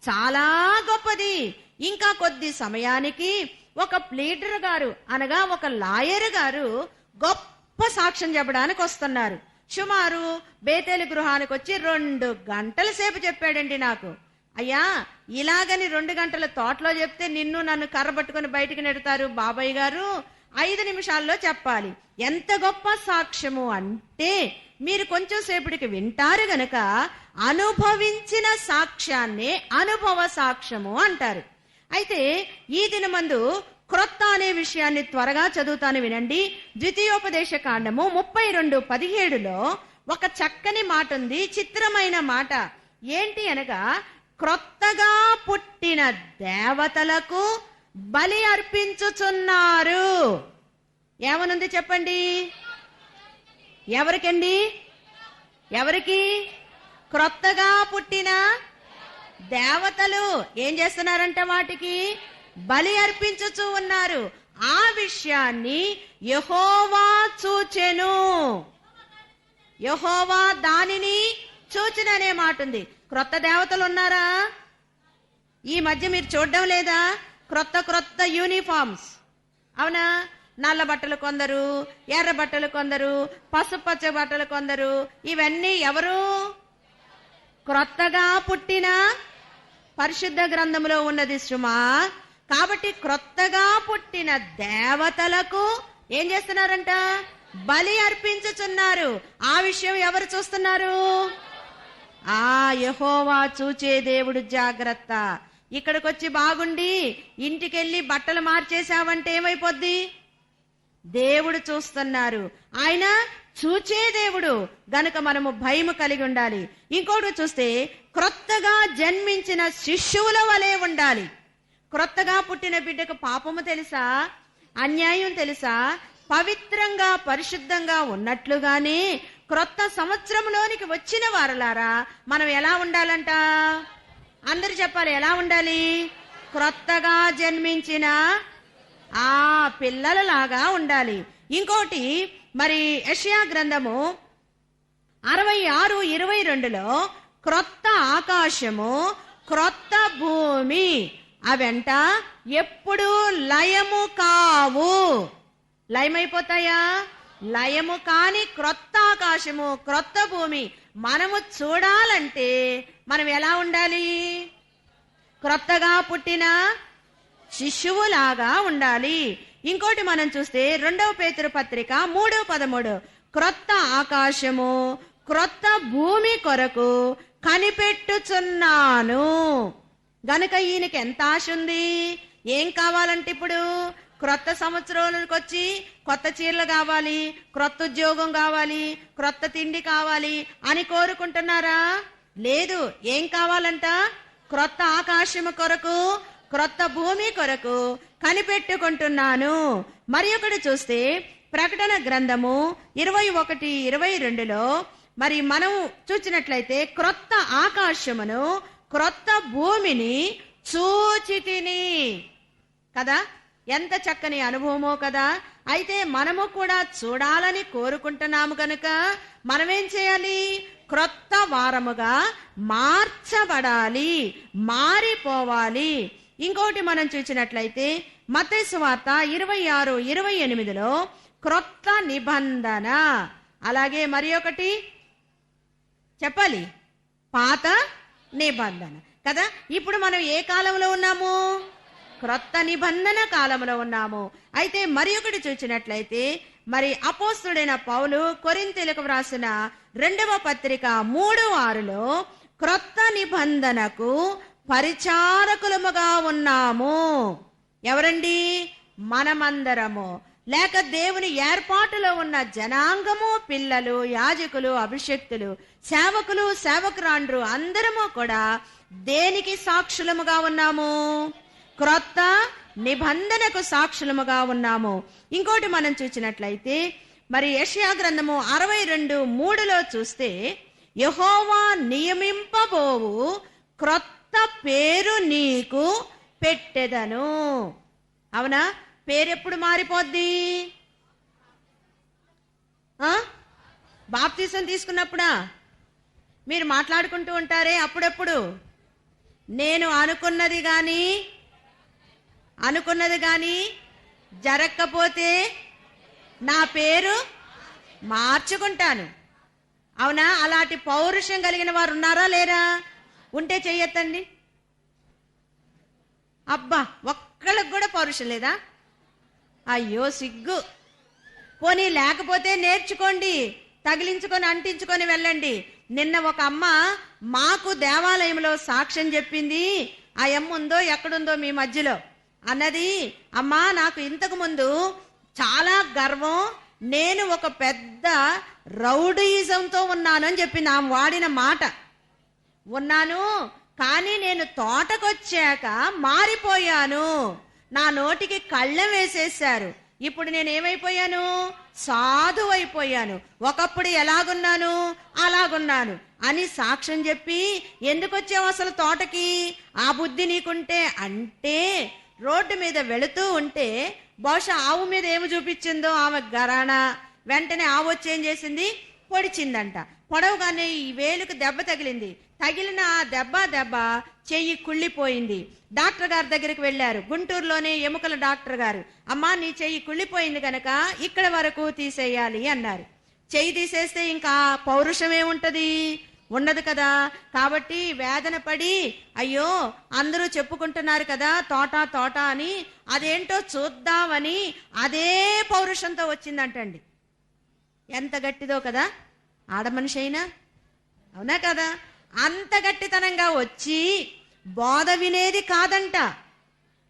చాలా గొప్పది. ఇంకా కొద్ది సమయానికి ఒక ప్లీడర్ గారు అనగా ఒక లాయర్ గారు గొప్ప సాక్ష్యం చెప్పడానికి వస్తున్నారు. సుమారు బేతేలు గృహానికి వచ్చి 2 గంటల సేపు చెప్పాడండి నాకు. అయ్యా, ఇలాగని 2 గంటల తోటలో చెప్తే నిన్ను నన్ను కర్ర పట్టుకుని బయటికి నెడతారు బాబాయ్ గారు, 5 నిమిషాల్లో చెప్పాలి. ఎంత గొప్ప సాక్ష్యము అంటే మీరు కొంచెం సేపటికి వింటారు గనక అనుభవించిన సాక్ష్యాన్నే అనుభవ సాక్ష్యము అంటారు. అయితే ఈ దినమందు క్రొత్త అనే విషయాన్ని త్వరగా చదువుతాను వినండి. ద్వితీయోపదేశ కాండము 32:17లో ఒక చక్కని మాట ఉంది, చిత్రమైన మాట. ఏంటి అనగా, క్రొత్తగా పుట్టిన దేవతలకు బలి అర్పించుచున్నారు. ఏమనుంది చెప్పండి? ఎవరికండి? ఎవరికి? క్రొత్తగా పుట్టిన దేవతలు ఏం చేస్తున్నారంట? వాటికి బలి అర్పించుచూ ఉన్నారు. ఆ విషయాన్ని యెహోవా చూచెను. యెహోవా దానిని చూచెను అనే మాట ఉంది. క్రొత్త దేవతలు ఉన్నారా? ఈ మధ్య మీరు చూడడం లేదా? క్రొత్త యూనిఫామ్స్. అవునా? నల్ల బట్టలు కొందరు, ఎర్ర బట్టలు కొందరు, పసుపచ్చ బట్టలు కొందరు. ఇవన్నీ ఎవరు? క్రొత్తగా పుట్టిన పరిశుద్ధ గ్రంథంలో ఉన్నది సుమా. కాబట్టి క్రొత్తగా పుట్టిన దేవతలకు ఏం చేస్తున్నారంట? బలి అర్పించుచున్నారు. ఆ విషయం ఎవరు చూస్తున్నారు? యెహోవా చూచే దేవుడు. జాగ్రత్త. ఇక్కడికి వచ్చి బాగుండి ఇంటికెళ్ళి బట్టలు మార్చేశావంటే ఏమైపోద్ది? దేవుడు చూస్తున్నారు. ఆయన చూచే దేవుడు గనుక మనము భయము కలిగి ఉండాలి. ఇంకోటి చూస్తే క్రొత్తగా జన్మించిన శిశువుల వలె ఉండాలి. క్రొత్తగా పుట్టిన బిడ్డకు పాపము తెలుసా? అన్యాయం తెలుసా? పవిత్రంగా పరిశుద్ధంగా ఉన్నట్లుగానే క్రొత్త సంవత్సరంలోనికి వచ్చిన వారలారా మనం ఎలా ఉండాలంట? అందరు చెప్పాలి, ఎలా ఉండాలి? క్రొత్తగా జన్మించిన పిల్లలలాగా ఉండాలి. ఇంకోటి మరి యెషయా గ్రంథము 66:22లో క్రొత్త ఆకాశము క్రొత్త భూమి అవంట ఎప్పుడు లయము కావు. లయమైపోతాయా? లయము కాని క్రొత్త ఆకాశము క్రొత్త భూమి మనము చూడాలంటే మనం ఎలా ఉండాలి? క్రొత్తగా పుట్టిన శిశువులాగా ఉండాలి. ఇంకోటి మనం చూస్తే 2వ పేతురు పత్రిక 3:13 క్రొత్త ఆకాశము క్రొత్త భూమి కొరకు కనిపెట్టుచున్నాను. గనుక ఈయనకి ఎంత ఆశ ఉంది? ఏం కావాలంటే ఇప్పుడు క్రొత్త సంవత్సరంలోకి వచ్చి కొత్త చీరలు కావాలి, క్రొత్త ఉద్యోగం కావాలి, క్రొత్త తిండి కావాలి అని కోరుకుంటున్నారా? లేదు. ఏం కావాలంట? క్రొత్త ఆకాశము కొరకు క్రొత్త భూమి కొరకు కనిపెట్టుకుంటున్నాను. మరి ఒకటి చూస్తే ప్రకటన గ్రంథము 21:22లో మరి మనం చూసినట్లయితే క్రొత్త ఆకాశమును క్రొత్త భూమిని చూచితిని కదా. ఎంత చక్కని అనుభవమో కదా. అయితే మనము కూడా చూడాలని కోరుకుంటున్నాము కనుక మనమేం చేయాలి? క్రొత్త వారముగా మార్చబడాలి, మారిపోవాలి. ఇంకోటి మనం చూసినట్లయితే మత్తయి సువార్త 26:28లో క్రొత్త నిబంధన. అలాగే మరి ఒకటి చెప్పాలి, పాత నిబంధన కదా. ఇప్పుడు మనం ఏ కాలంలో ఉన్నాము? క్రొత్త నిబంధన కాలంలో ఉన్నాము. అయితే మరి ఒకటి చూసినట్లయితే మరి అపోస్తుడైన పౌలు కొరింథీయులకు వ్రాసిన 2వ పత్రిక 3:6లో క్రొత్త నిబంధనకు పరిచారకులముగా ఉన్నాము. ఎవరండి? మనమందరము. లేక దేవుని ఏర్పాటులో ఉన్న జనాంగము, పిల్లలు, యాజకులు, అభిషక్తులు, సేవకులు, సేవకురాండ్రు అందరము కూడా దేనికి సాక్షులముగా ఉన్నాము? క్రొత్త నిబంధనకు సాక్షులముగా ఉన్నాము. ఇంకోటి మనం చూసినట్లయితే మరి యెషయా గ్రంథము 62:3లో చూస్తే యెహోవా నియమింపబోవు క్రొత్త పేరు నీకు పెట్టెదను. అవునా? పేరెప్పుడు మారిపోద్ది? బాప్తిసం తీసుకున్నప్పుడా? మీరు మాట్లాడుకుంటూ ఉంటారే అప్పుడప్పుడు, నేను అనుకున్నది గాని జరగకపోతే నా పేరు మార్చుకుంటాను. అవునా? అలాంటి పౌరుషం కలిగిన వారు ఉన్నారా లేరా? ఉంటే చెయ్యొద్దండి. అబ్బా, ఒక్కళ్ళకి కూడా పౌరుషం లేదా? అయ్యో సిగ్గు. పోనీ లేకపోతే నేర్చుకోండి, తగిలించుకొని అంటించుకొని వెళ్ళండి. నిన్న ఒక అమ్మ మాకు దేవాలయంలో సాక్ష్యం చెప్పింది. ఆ అమ్మ ఉందో ఎక్కడుందో మీ మధ్యలో అన్నది, అమ్మా నాకు ఇంతకు ముందు చాలా గర్వం, నేను ఒక పెద్ద రౌడీయిజంతో ఉన్నాను అని చెప్పింది. ఆమె వాడిన మాట ఉన్నాను, కానీ నేను తోటకొచ్చాక మారిపోయాను. నా నోటికి కళ్ళెం వేసేశారు. ఇప్పుడు నేనేమైపోయాను? సాధువైపోయాను. ఒకప్పుడు ఎలాగున్నాను అలాగున్నాను అని సాక్ష్యం చెప్పి, ఎందుకు వచ్చావు అసలు తోటకి? ఆ బుద్ధి నీకుంటే అంటే రోడ్డు మీద వెళుతూ ఉంటే బహుశా ఆవు మీద ఏమి చూపించిందో ఆమె గరాణ, వెంటనే ఆవు వచ్చి ఏం చేసింది? పొడిచిందంట. పొడవుగానే ఈ వేలుకు దెబ్బ తగిలింది. తగిలిన ఆ దెబ్బ చెయ్యి కుళ్ళిపోయింది. డాక్టర్ గారి దగ్గరికి వెళ్ళారు, గుంటూరులోనే ఎముకల డాక్టర్ గారు. అమ్మా నీ చెయ్యి కుళ్ళిపోయింది కనుక ఇక్కడ వరకు తీసేయాలి అన్నారు. చెయ్యి తీసేస్తే ఇంకా పౌరుషం ఏముంటది? ఉండదు కదా. కాబట్టి వేదన పడి, అయ్యో అందరూ చెప్పుకుంటున్నారు కదా తోట అని, అదేంటో చూద్దామని అదే పౌరుషంతో వచ్చిందంటండి. ఎంత గట్టిదో కదా ఆడమనిషి అయినా, అవునా కదా? అంత గట్టితనంగా వచ్చి బోధ వినేది కాదంట,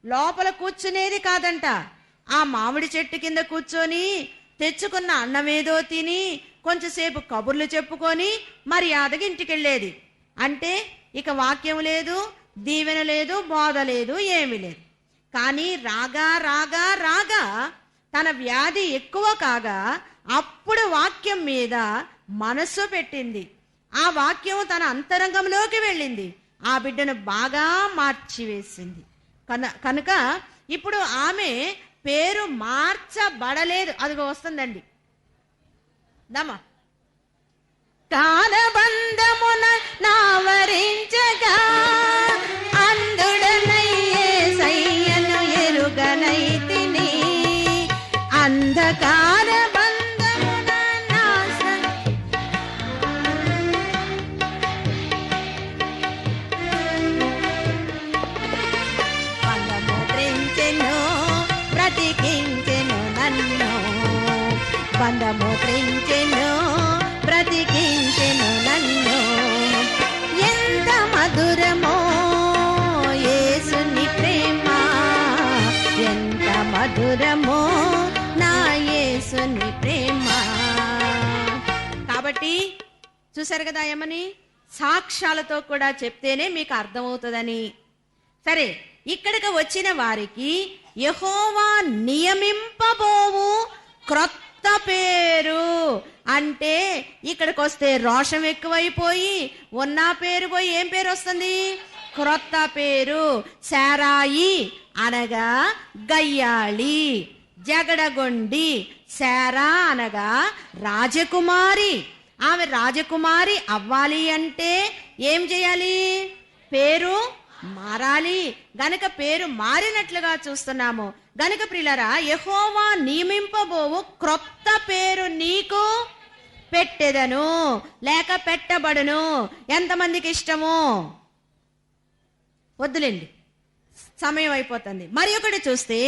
లోపల కూర్చునేది కాదంట. ఆ మామిడి చెట్టు కింద కూర్చొని తెచ్చుకున్న అన్నమేదో తిని కొంచెంసేపు కబుర్లు చెప్పుకొని మర్యాదగా ఇంటికెళ్ళేది. అంటే ఇక వాక్యం లేదు, దీవెన లేదు, బోధ లేదు, ఏమీ లేదు. కానీ రాగా రాగా రాగా తన వ్యాధి ఎక్కువ కాగా అప్పుడు వాక్యం మీద మనస్సు పెట్టింది. ఆ వాక్యం తన అంతరంగంలోకి వెళ్ళింది. ఆ బిడ్డను బాగా మార్చివేసింది. కనుక ఇప్పుడు ఆమె పేరు మార్చబడలేదు. అదిగో వస్తుందండి దమ్మా. కాలబంధమున నావరించగా అందుడనయ్యే సయ్యను ఎరుగనైతిని. అంధకార బంధమున నా బంధము త్రెంచెను బ్రతికించెను నన్ను. బంధము త్రెంచెను బ్రతికించెను నన్ను. ఎంత మధురమో యేసుని ప్రేమ, ఎంత మధురమో నా యేసుని ప్రేమ. కాబట్టి చూసారు కదా ఏమని, సాక్ష్యాలతో కూడా చెప్తేనే మీకు అర్థమవుతుందని. సరే, ఇక్కడికి వచ్చిన వారికి యెహోవా నియమింపబోవు క్రొత్త పేరు అంటే, ఇక్కడికి వస్తే రోషం ఎక్కువైపోయి ఉన్న పేరు పోయి ఏం పేరు వస్తుంది? క్రొత్త పేరు. శారాయి అనగా గయ్యాళి, జగడగొండి. శారా అనగా రాజకుమారి. ఆమె రాజకుమారి అవ్వాలి అంటే ఏం చేయాలి? పేరు మారాలి. గనక పేరు మారినట్లుగా చూస్తున్నాము. గనక ప్రియులారా, యెహోవా నియమింపబోవు క్రొత్త పేరు నీకు పెట్టెదను లేక పెట్టబడును. ఎంతమందికి ఇష్టము? వద్దులేండి, సమయం అయిపోతుంది. మరి ఒకటి చూస్తే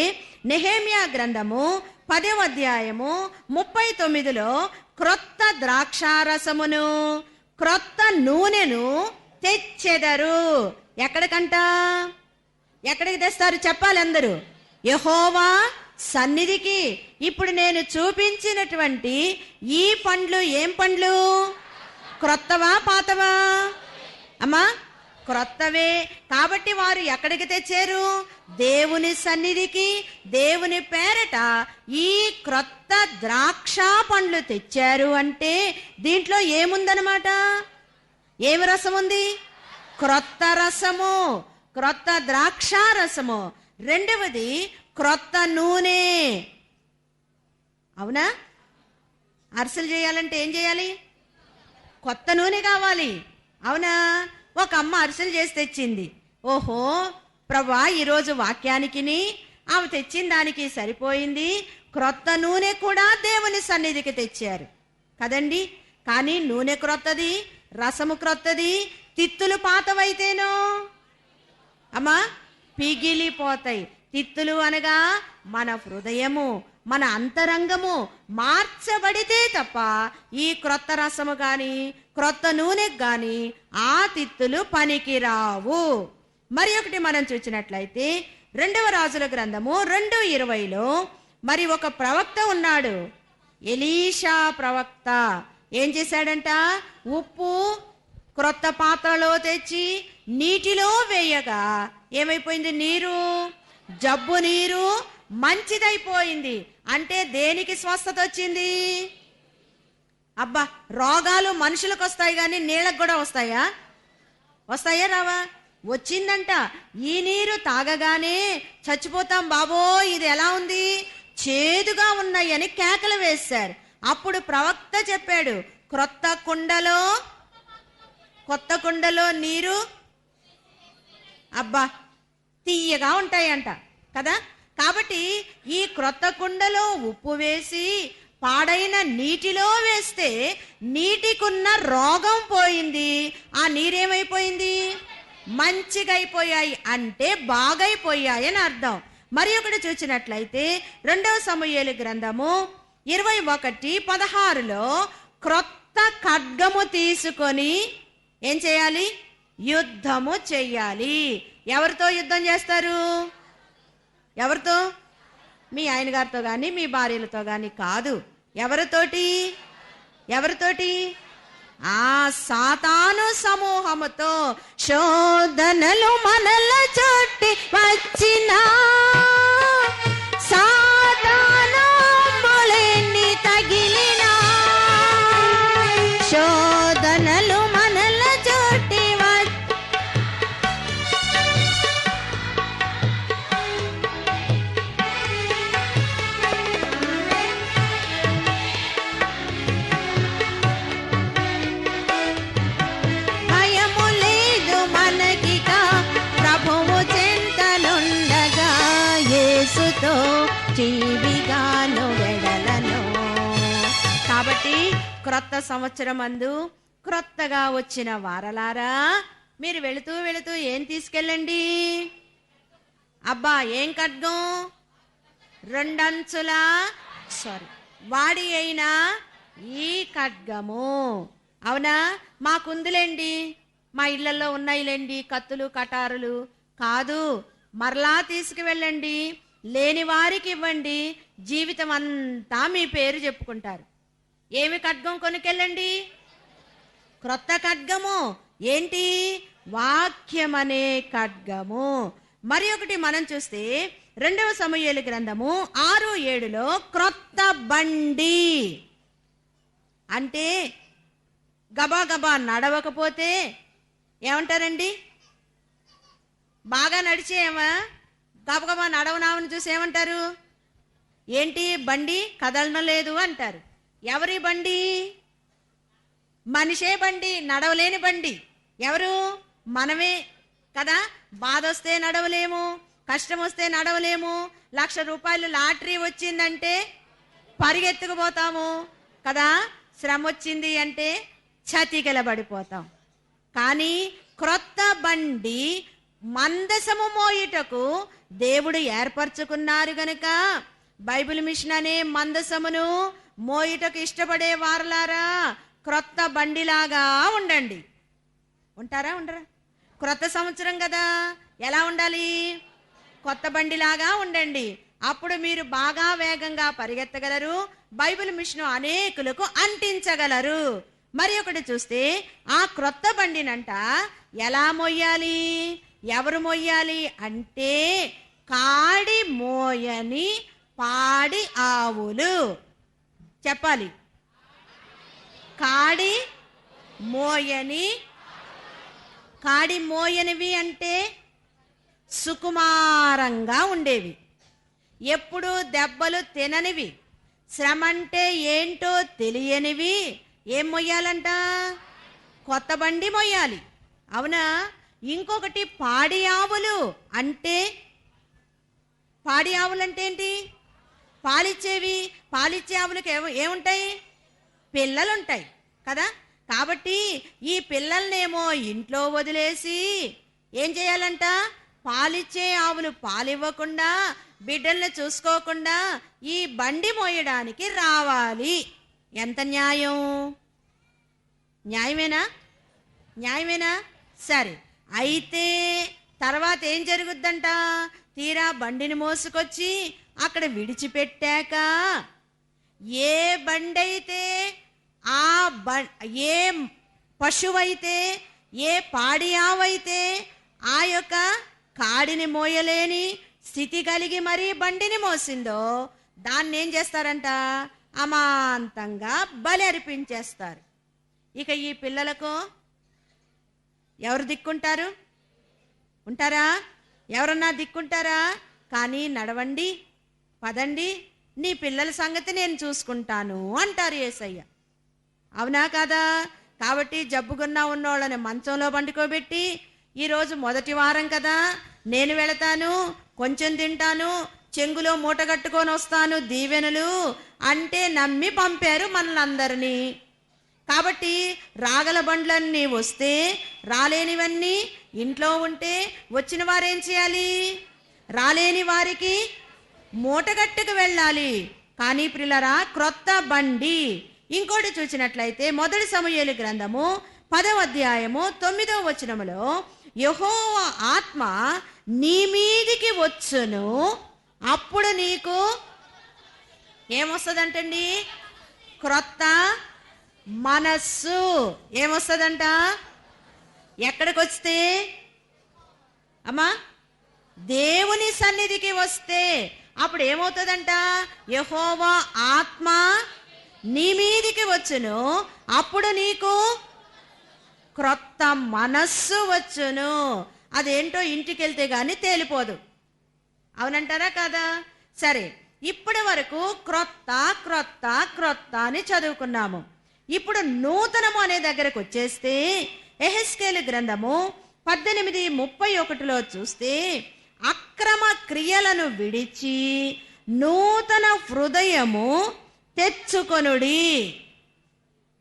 నెహెమ్యా గ్రంథము 10వ అధ్యాయము 39లో క్రొత్త ద్రాక్షారసమును క్రొత్త నూనెను తెచ్చెదరు. ఎక్కడికంట? ఎక్కడికి తెస్తారు చెప్పాలి అందరూ? యెహోవా సన్నిధికి. ఇప్పుడు నేను చూపించినటువంటి ఈ పండ్లు ఏం పండ్లు? క్రొత్తవా పాతవా? అమ్మా, క్రొత్తవే. కాబట్టి వారు ఎక్కడికి తెచ్చారు? దేవుని సన్నిధికి. దేవుని పేరట ఈ క్రొత్త ద్రాక్ష పండ్లు తెచ్చారు అంటే దీంట్లో ఏముందనమాట? ఏమి రసం ఉంది? క్రొత్త రసము, క్రొత్త ద్రాక్ష రసము. రెండవది క్రొత్త నూనె. అవునా? అరిసెలు చేయాలంటే ఏం చేయాలి? కొత్త నూనె కావాలి. అవునా? ఒక అమ్మ అరిసెలు చేసి తెచ్చింది. ఓహో ప్రభా, ఈరోజు వాక్యానికిని ఆమె తెచ్చిన దానికి సరిపోయింది. క్రొత్త నూనె కూడా దేవుని సన్నిధికి తెచ్చారు కదండి. కానీ నూనె క్రొత్తది, రసము క్రొత్తది. తిత్తులు పాతవైతేనో అమ్మా పిగిలిపోతాయి. తిత్తులు అనగా మన హృదయము, మన అంతరంగము మార్చబడితే తప్ప ఈ క్రొత్త రసము గాని క్రొత్త నూనెకు గాని ఆ తిత్తులు పనికిరావు. మరి ఒకటి మనం చూసినట్లయితే 2వ రాజుల గ్రంథము 2:20లో మరి ఒక ప్రవక్త ఉన్నాడు, ఎలీషా ప్రవక్త. ఏం చేశాడంట? ఉప్పు క్రొత్త పాత్రలో తెచ్చి నీటిలో వేయగా ఏమైపోయింది? నీరు, జబ్బు నీరు మంచిదైపోయింది. అంటే దేనికి స్వస్థత వచ్చింది? అబ్బా, రోగాలు మనుషులకు వస్తాయి కానీ నీళ్ళకు కూడా వస్తాయా? వస్తాయా రావా? వచ్చిందంట. ఈ నీరు తాగగానే చచ్చిపోతాం బాబో, ఇది ఎలా ఉంది, చేదుగా ఉన్నాయి అని కేకలు వేశారు. అప్పుడు ప్రవక్త చెప్పాడు, కొత్త కుండలో నీరు అబ్బా తీయగా ఉంటాయంట కదా. కాబట్టి ఈ క్రొత్త కుండలో ఉప్పు వేసి పాడైన నీటిలో వేస్తే నీటికున్న రోగం పోయింది. ఆ నీరేమైపోయింది? మంచిగా అయిపోయాయి, అంటే బాగైపోయాయి అని అర్థం. మరి ఒకటి చూసినట్లయితే 2వ సమూయేలు గ్రంథము 21:16లో క్రొత్త ఖడ్గము తీసుకొని ఏం చేయాలి? యుద్ధము చెయ్యాలి. ఎవరితో యుద్ధం చేస్తారు? ఎవరితో? మీ ఆయన గారితో గాని మీ భార్యలతో గాని కాదు. ఎవరితోటి? ఆ సాతాను సమూహముతో. శోధనలు మనల చుట్టి వచ్చినా సాతాను బులెన్ని తగిలినా, శోధనలు మనల చుట్టి జీవిగాను వెడలను. కాబట్టి క్రొత్త సంవత్సరం అందు క్రొత్తగా వచ్చిన వారలారా, మీరు వెళుతూ వెళుతూ ఏం తీసుకెళ్ళండి? అబ్బా, ఏం ఖడ్గం? రెండంచుల వాడి అయినా ఈ ఖడ్గము. అవునా? మాకుందులేండి, మా ఇళ్లలో ఉన్నాయిలేండి కత్తులు కటారులు. కాదు, మరలా తీసుకువెళ్ళండి, లేని వారికి ఇవ్వండి, జీవితం అంతా మీ పేరు చెప్పుకుంటారు. ఏమి ఖడ్గం కొనుకెళ్ళండి? క్రొత్త ఖడ్గము. ఏంటి? వాక్యమనే ఖడ్గము. మరి ఒకటి మనం చూస్తే 2వ సమూయేలు గ్రంథము 6:7 క్రొత్త బండి అంటే గబా గబా నడవకపోతే ఏమంటారండి? బాగా నడిచేమా గబగబా నడవనామని చూసి ఏమంటారు? ఏంటి బండి కదలడం లేదు అంటారు. ఎవరి బండి? మనిషే బండి, నడవలేని బండి. ఎవరు? మనమే కదా. బాధ వస్తే నడవలేము, కష్టం వస్తే నడవలేము. 1,00,000 రూపాయలు లాటరీ వచ్చిందంటే పరిగెత్తుకుపోతాము కదా. శ్రమ వచ్చింది అంటే చతికిలబడిపోతాం. కానీ క్రొత్త బండి మందసము మోయుటకు దేవుడు ఏర్పరచుకున్నారు గనుక బైబిల్ మిషన్ అనే మందసమును మోయుటకు ఇష్టపడే వారలారా, క్రొత్త బండిలాగా ఉండండి. ఉంటారా? ఉండరా? క్రొత్త సంవత్సరం కదా, ఎలా ఉండాలి? కొత్త బండిలాగా ఉండండి. అప్పుడు మీరు బాగా వేగంగా పరిగెత్తగలరు, బైబిల్ మిషన్ అనేకులకు అంటించగలరు. మరి ఒకటి చూస్తే ఆ క్రొత్త బండినంట ఎలా మోయాలి? ఎవరు మోయాలి అంటే కాడి మోయని పాడి ఆవులు. చెప్పాలి. కాడి మోయని. కాడి మోయనివి అంటే సుకుమారంగా ఉండేవి, ఎప్పుడు దెబ్బలు తిననివి, శ్రమ అంటే ఏంటో తెలియనివి. ఏం మొయ్యాలంట? కొత్త బండి మొయ్యాలి. అవునా? ఇంకొకటి పాడి ఆవులు అంటే, పాడి ఆవులు అంటే ఏంటి? పాలిచ్చేవి. పాలిచ్చే ఆవులకు ఏముంటాయి? పిల్లలుంటాయి కదా. కాబట్టి ఈ పిల్లల్నేమో ఇంట్లో వదిలేసి ఏం చేయాలంట? పాలిచ్చే ఆవులు పాలివ్వకుండా, బిడ్డల్ని చూసుకోకుండా ఈ బండి మోయడానికి రావాలి. ఎంత న్యాయం? న్యాయమేనా? న్యాయమేనా? సరే, అయితే తర్వాత ఏం జరుగుద్దంట? తీరా బండిని మోసుకొచ్చి అక్కడ విడిచిపెట్టాక ఏ బండి అయితే, ఏ పశువైతే, ఏ పాడి ఆవైతే ఆ యొక్క కాడిని మోయలేని స్థితి కలిగి మరీ బండిని మోసిందో దాన్ని ఏం చేస్తారంట? అమాంతంగా బలి అర్పించేస్తారు. ఇక ఈ పిల్లలకు ఎవరు దిక్కుంటారు? ఉంటారా? ఎవరన్నా దిక్కుంటారా? కానీ నడవండి, పదండి, నీ పిల్లల సంగతి నేను చూసుకుంటాను అంటారు యేసయ్య. అవునా కాదా? కాబట్టి జబ్బుగున్నా ఉన్నోళ్ళని మంచంలో పండుకోబెట్టి, ఈరోజు మొదటి వారం కదా, నేను వెళతాను, కొంచెం తింటాను, చెంగులో మూట కట్టుకొని వస్తాను, దీవెనలు అంటే నమ్మి పంపారు మనలందరినీ. కాబట్టి రాగల బండ్లన్నీ వస్తే, రాలేనివన్నీ ఇంట్లో ఉంటే వచ్చిన వారేం చేయాలి? రాలేని వారికి మూటగట్టుకు వెళ్ళాలి. కానీ ప్రియులారా, క్రొత్త బండి. ఇంకోటి చూసినట్లయితే 1 సమూయేలు గ్రంథము 10వ అధ్యాయము 9వ వచనములో, యెహోవా ఆత్మ నీ మీదికి వచ్చును, అప్పుడు నీకు ఏమొస్తుందంటండి? క్రొత్త మనస్సు. ఏమొస్తుందంట? ఎక్కడికి వస్తే అమ్మా? దేవుని సన్నిధికి వస్తే అప్పుడు ఏమవుతుందంట? యెహోవా ఆత్మ నీ మీదికి వచ్చును, అప్పుడు నీకు క్రొత్త మనస్సు వచ్చును. అదేంటో ఇంటికి వెళ్తే గాని తేలిపోదు. అవునంటారా కదా? సరే, ఇప్పటి వరకు క్రొత్త క్రొత్త క్రొత్త అని చదువుకున్నాము. ఇప్పుడు నూతనము అనే దగ్గరకు వచ్చేస్తే యెహెజ్కేలు గ్రంథము 18:31 చూస్తే, అక్రమ క్రియలను విడిచి నూతన హృదయము తెచ్చుకొనుడి.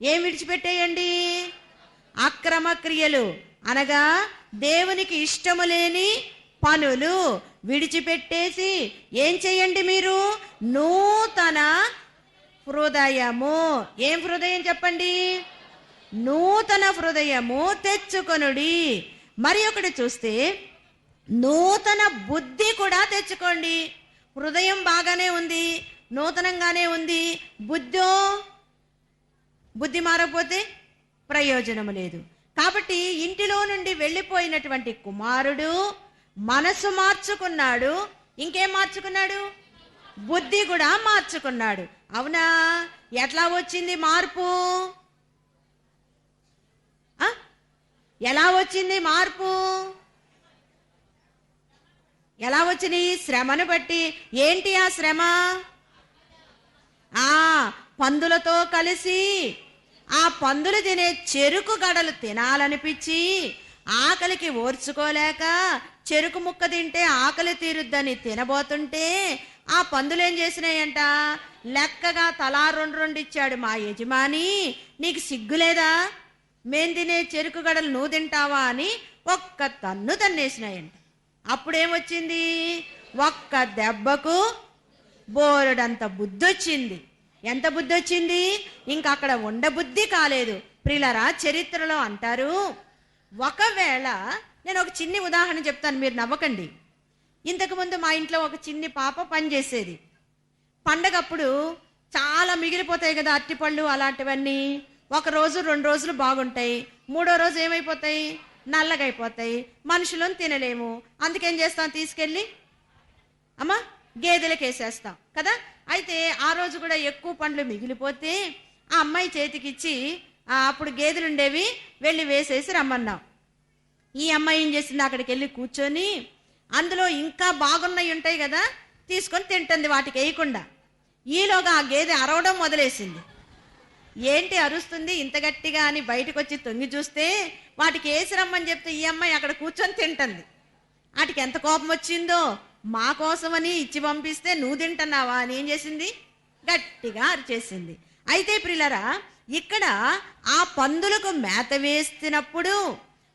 ఏం విడిచిపెట్టేయండి? అక్రమ క్రియలు అనగా దేవునికి ఇష్టము లేని పనులు విడిచిపెట్టేసి ఏం చేయండి? మీరు నూతన హృదయము. ఏం హృదయం చెప్పండి? నూతన హృదయము తెచ్చుకొనుడి. మరి ఒకటి చూస్తే నూతన బుద్ధి కూడా తెచ్చుకోండి. హృదయం బాగానే ఉంది, నూతనంగానే ఉంది, బుద్ధి మారకపోతే ప్రయోజనం లేదు. కాబట్టి ఇంటిలో నుండి వెళ్ళిపోయినటువంటి కుమారుడు మనసు మార్చుకున్నాడు. ఇంకేం మార్చుకున్నాడు? బుద్ధి కూడా మార్చుకున్నాడు. అవునా? ఎట్లా వచ్చింది మార్పు? ఎలా వచ్చింది మార్పు? ఎలా వచ్చింది? శ్రమను బట్టి. ఏంటి ఆ శ్రమ? పందులతో కలిసి ఆ పందులు తినే చెరుకు గడలు తినాలనిపించి ఆకలికి ఓర్చుకోలేక చెరుకు ముక్క తింటే ఆకలి తీరుద్దని తినబోతుంటే ఆ పందులు ఏం చేసినాయంట? లెక్కగా తలా 2 ఇచ్చాడు మా యజమాని. నీకు సిగ్గులేదా? మేం తినే చెరుకు గడలు నువ్వు తింటావా అని ఒక్క తన్ను తన్నేసినాయంట. అప్పుడేమొచ్చింది? ఒక్క దెబ్బకు బోరుడంత బుద్ధి వచ్చింది. ఎంత బుద్ధి వచ్చింది? ఇంకా అక్కడ ఉండబుద్ధి కాలేదు. ప్రియులారా, చరిత్రలో అంటారు, ఒకవేళ నేను ఒక చిన్ని ఉదాహరణ చెప్తాను, మీరు నవ్వకండి. ఇంతకుముందు మా ఇంట్లో ఒక చిన్ని పాప పనిచేసేది. పండగప్పుడు చాలా మిగిలిపోతాయి కదా అరటిపళ్ళు అలాంటివన్నీ. 1 రోజు 2 రోజులు బాగుంటాయి, 3వ రోజు ఏమైపోతాయి? నల్లగైపోతాయి. మనుషులను తినలేము. అందుకేం చేస్తాం? తీసుకెళ్ళి గేదెలకు వేసేస్తాం కదా. అయితే ఆ రోజు కూడా ఎక్కువ పండ్లు మిగిలిపోతే ఆ అమ్మాయి చేతికిచ్చి, అప్పుడు గేదెలు ఉండేవి, వెళ్ళి వేసేసి రమ్మన్నాం. ఈ అమ్మాయి ఏం చేసింది? అక్కడికి వెళ్ళి కూర్చొని అందులో ఇంకా బాగున్నవి ఉంటాయి కదా, తీసుకొని తింటుంది వాటికి వేయకుండా. ఈలోగా ఆ గేదె అరవడం మొదలేసింది. ఏంటి అరుస్తుంది ఇంత గట్టిగా అని బయటకు వచ్చి తొంగి చూస్తే వాటికి వేసి రమ్మని చెప్తే ఈ అమ్మాయి అక్కడ కూర్చొని తింటుంది. వాటికి ఎంత కోపం వచ్చిందో. మా కోసమని ఇచ్చి పంపిస్తే నువ్వు తింటున్నావా అని ఏం చేసింది? గట్టిగా అరిచేసింది. అయితే ప్రియులారా, ఇక్కడ ఆ పందులకు మేత వేస్తున్నప్పుడు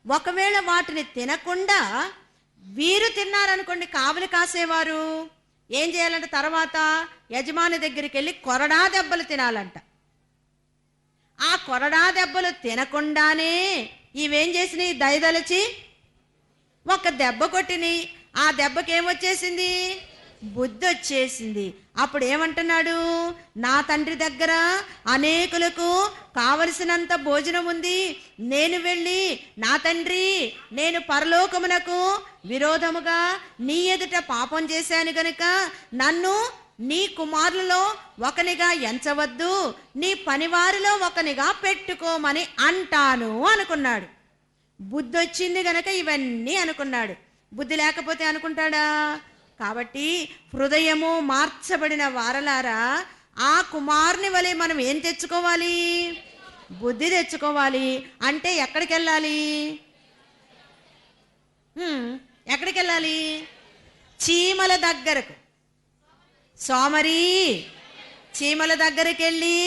ఒకవేళ వాటిని తినకుండా వీరు తిన్నారనుకోండి, కావలి కాసేవారు ఏం చేయాలంటే తర్వాత యజమాని దగ్గరికి వెళ్ళి కొరడా దెబ్బలు తినాలంట. ఆ కొరడా దెబ్బలు తినకుండానే ఇవేం చేసినాయి? దయదలచి ఒక దెబ్బ కొట్టిని. ఆ దెబ్బకి ఏమొచ్చేసింది? బుద్ధి వచ్చేసింది. అప్పుడు ఏమంటున్నాడు? నా తండ్రి దగ్గర అనేకులకు కావలసినంత భోజనం ఉంది. నేను వెళ్ళి, నా తండ్రి, నేను పరలోకమునకు విరోధముగా నీ ఎదుట పాపం చేశాను గనుక నన్ను నీ కుమారులలో ఒకనిగా ఎంచవద్దు, నీ పనివారిలో ఒకనిగా పెట్టుకోమని అంటాను అనుకున్నాడు. బుద్ధి వచ్చింది గనక ఇవన్నీ అనుకున్నాడు. బుద్ధి లేకపోతే అనుకుంటాడా? కాబట్టి హృదయము మార్చబడిన వారలారా, ఆ కుమారుని వలె మనం ఏం తెచ్చుకోవాలి? బుద్ధి తెచ్చుకోవాలి. అంటే ఎక్కడికి వెళ్ళాలి? ఎక్కడికి వెళ్ళాలి? చీమల దగ్గరకు. సోమరి, చీమల దగ్గరికి వెళ్ళి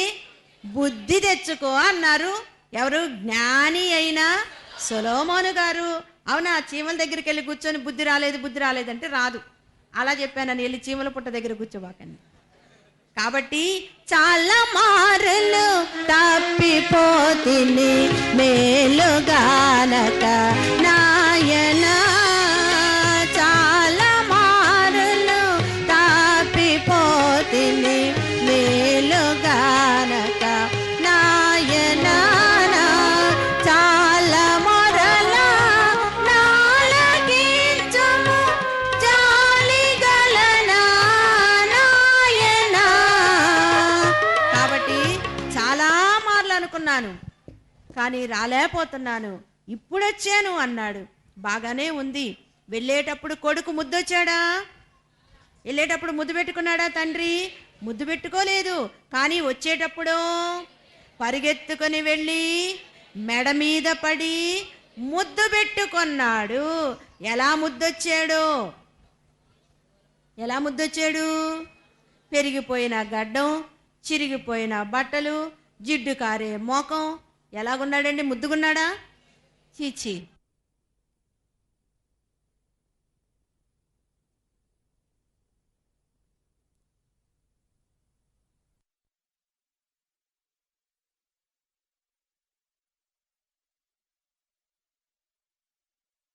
బుద్ధి తెచ్చుకో అన్నారు. ఎవరు? జ్ఞాని అయిన సొలొమోను గారు. అవునా? చీమల దగ్గరికి వెళ్ళి కూర్చొని బుద్ధి రాలేదంటే రాదు. అలా చెప్పానని వెళ్ళి చీమల పుట్ట దగ్గర కూర్చోబాకండి. కాబట్టి చాలా మారలు తప్పిపోతిని మేలుగానక నాయనా, చాలా మారలు తప్పిపోతిని మేలుగానక నాయనా, చాలా మొరల నాలకించుము జాలిగలనా నాయనా. కాబట్టి చాలా మార్లు అనుకున్నాను కానీ రాలేకపోతున్నాను, ఇప్పుడు వచ్చాను అన్నాడు. బాగానే ఉంది. వెళ్ళేటప్పుడు కొడుకు ముద్దొచ్చాడా? వెళ్ళేటప్పుడు ముద్దు పెట్టుకున్నాడా తండ్రి? ముద్దు పెట్టుకోలేదు. కానీ వచ్చేటప్పుడు పరిగెత్తుకొని వెళ్ళి మెడ మీద పడి ముద్దు పెట్టుకున్నాడు. ఎలా ముద్దొచ్చాడు? పెరిగిపోయిన గడ్డం, చిరిగిపోయిన బట్టలు, జిడ్డు కారే మోకం. ఎలాగున్నాడండి? ముద్దుగున్నాడా? చీచి,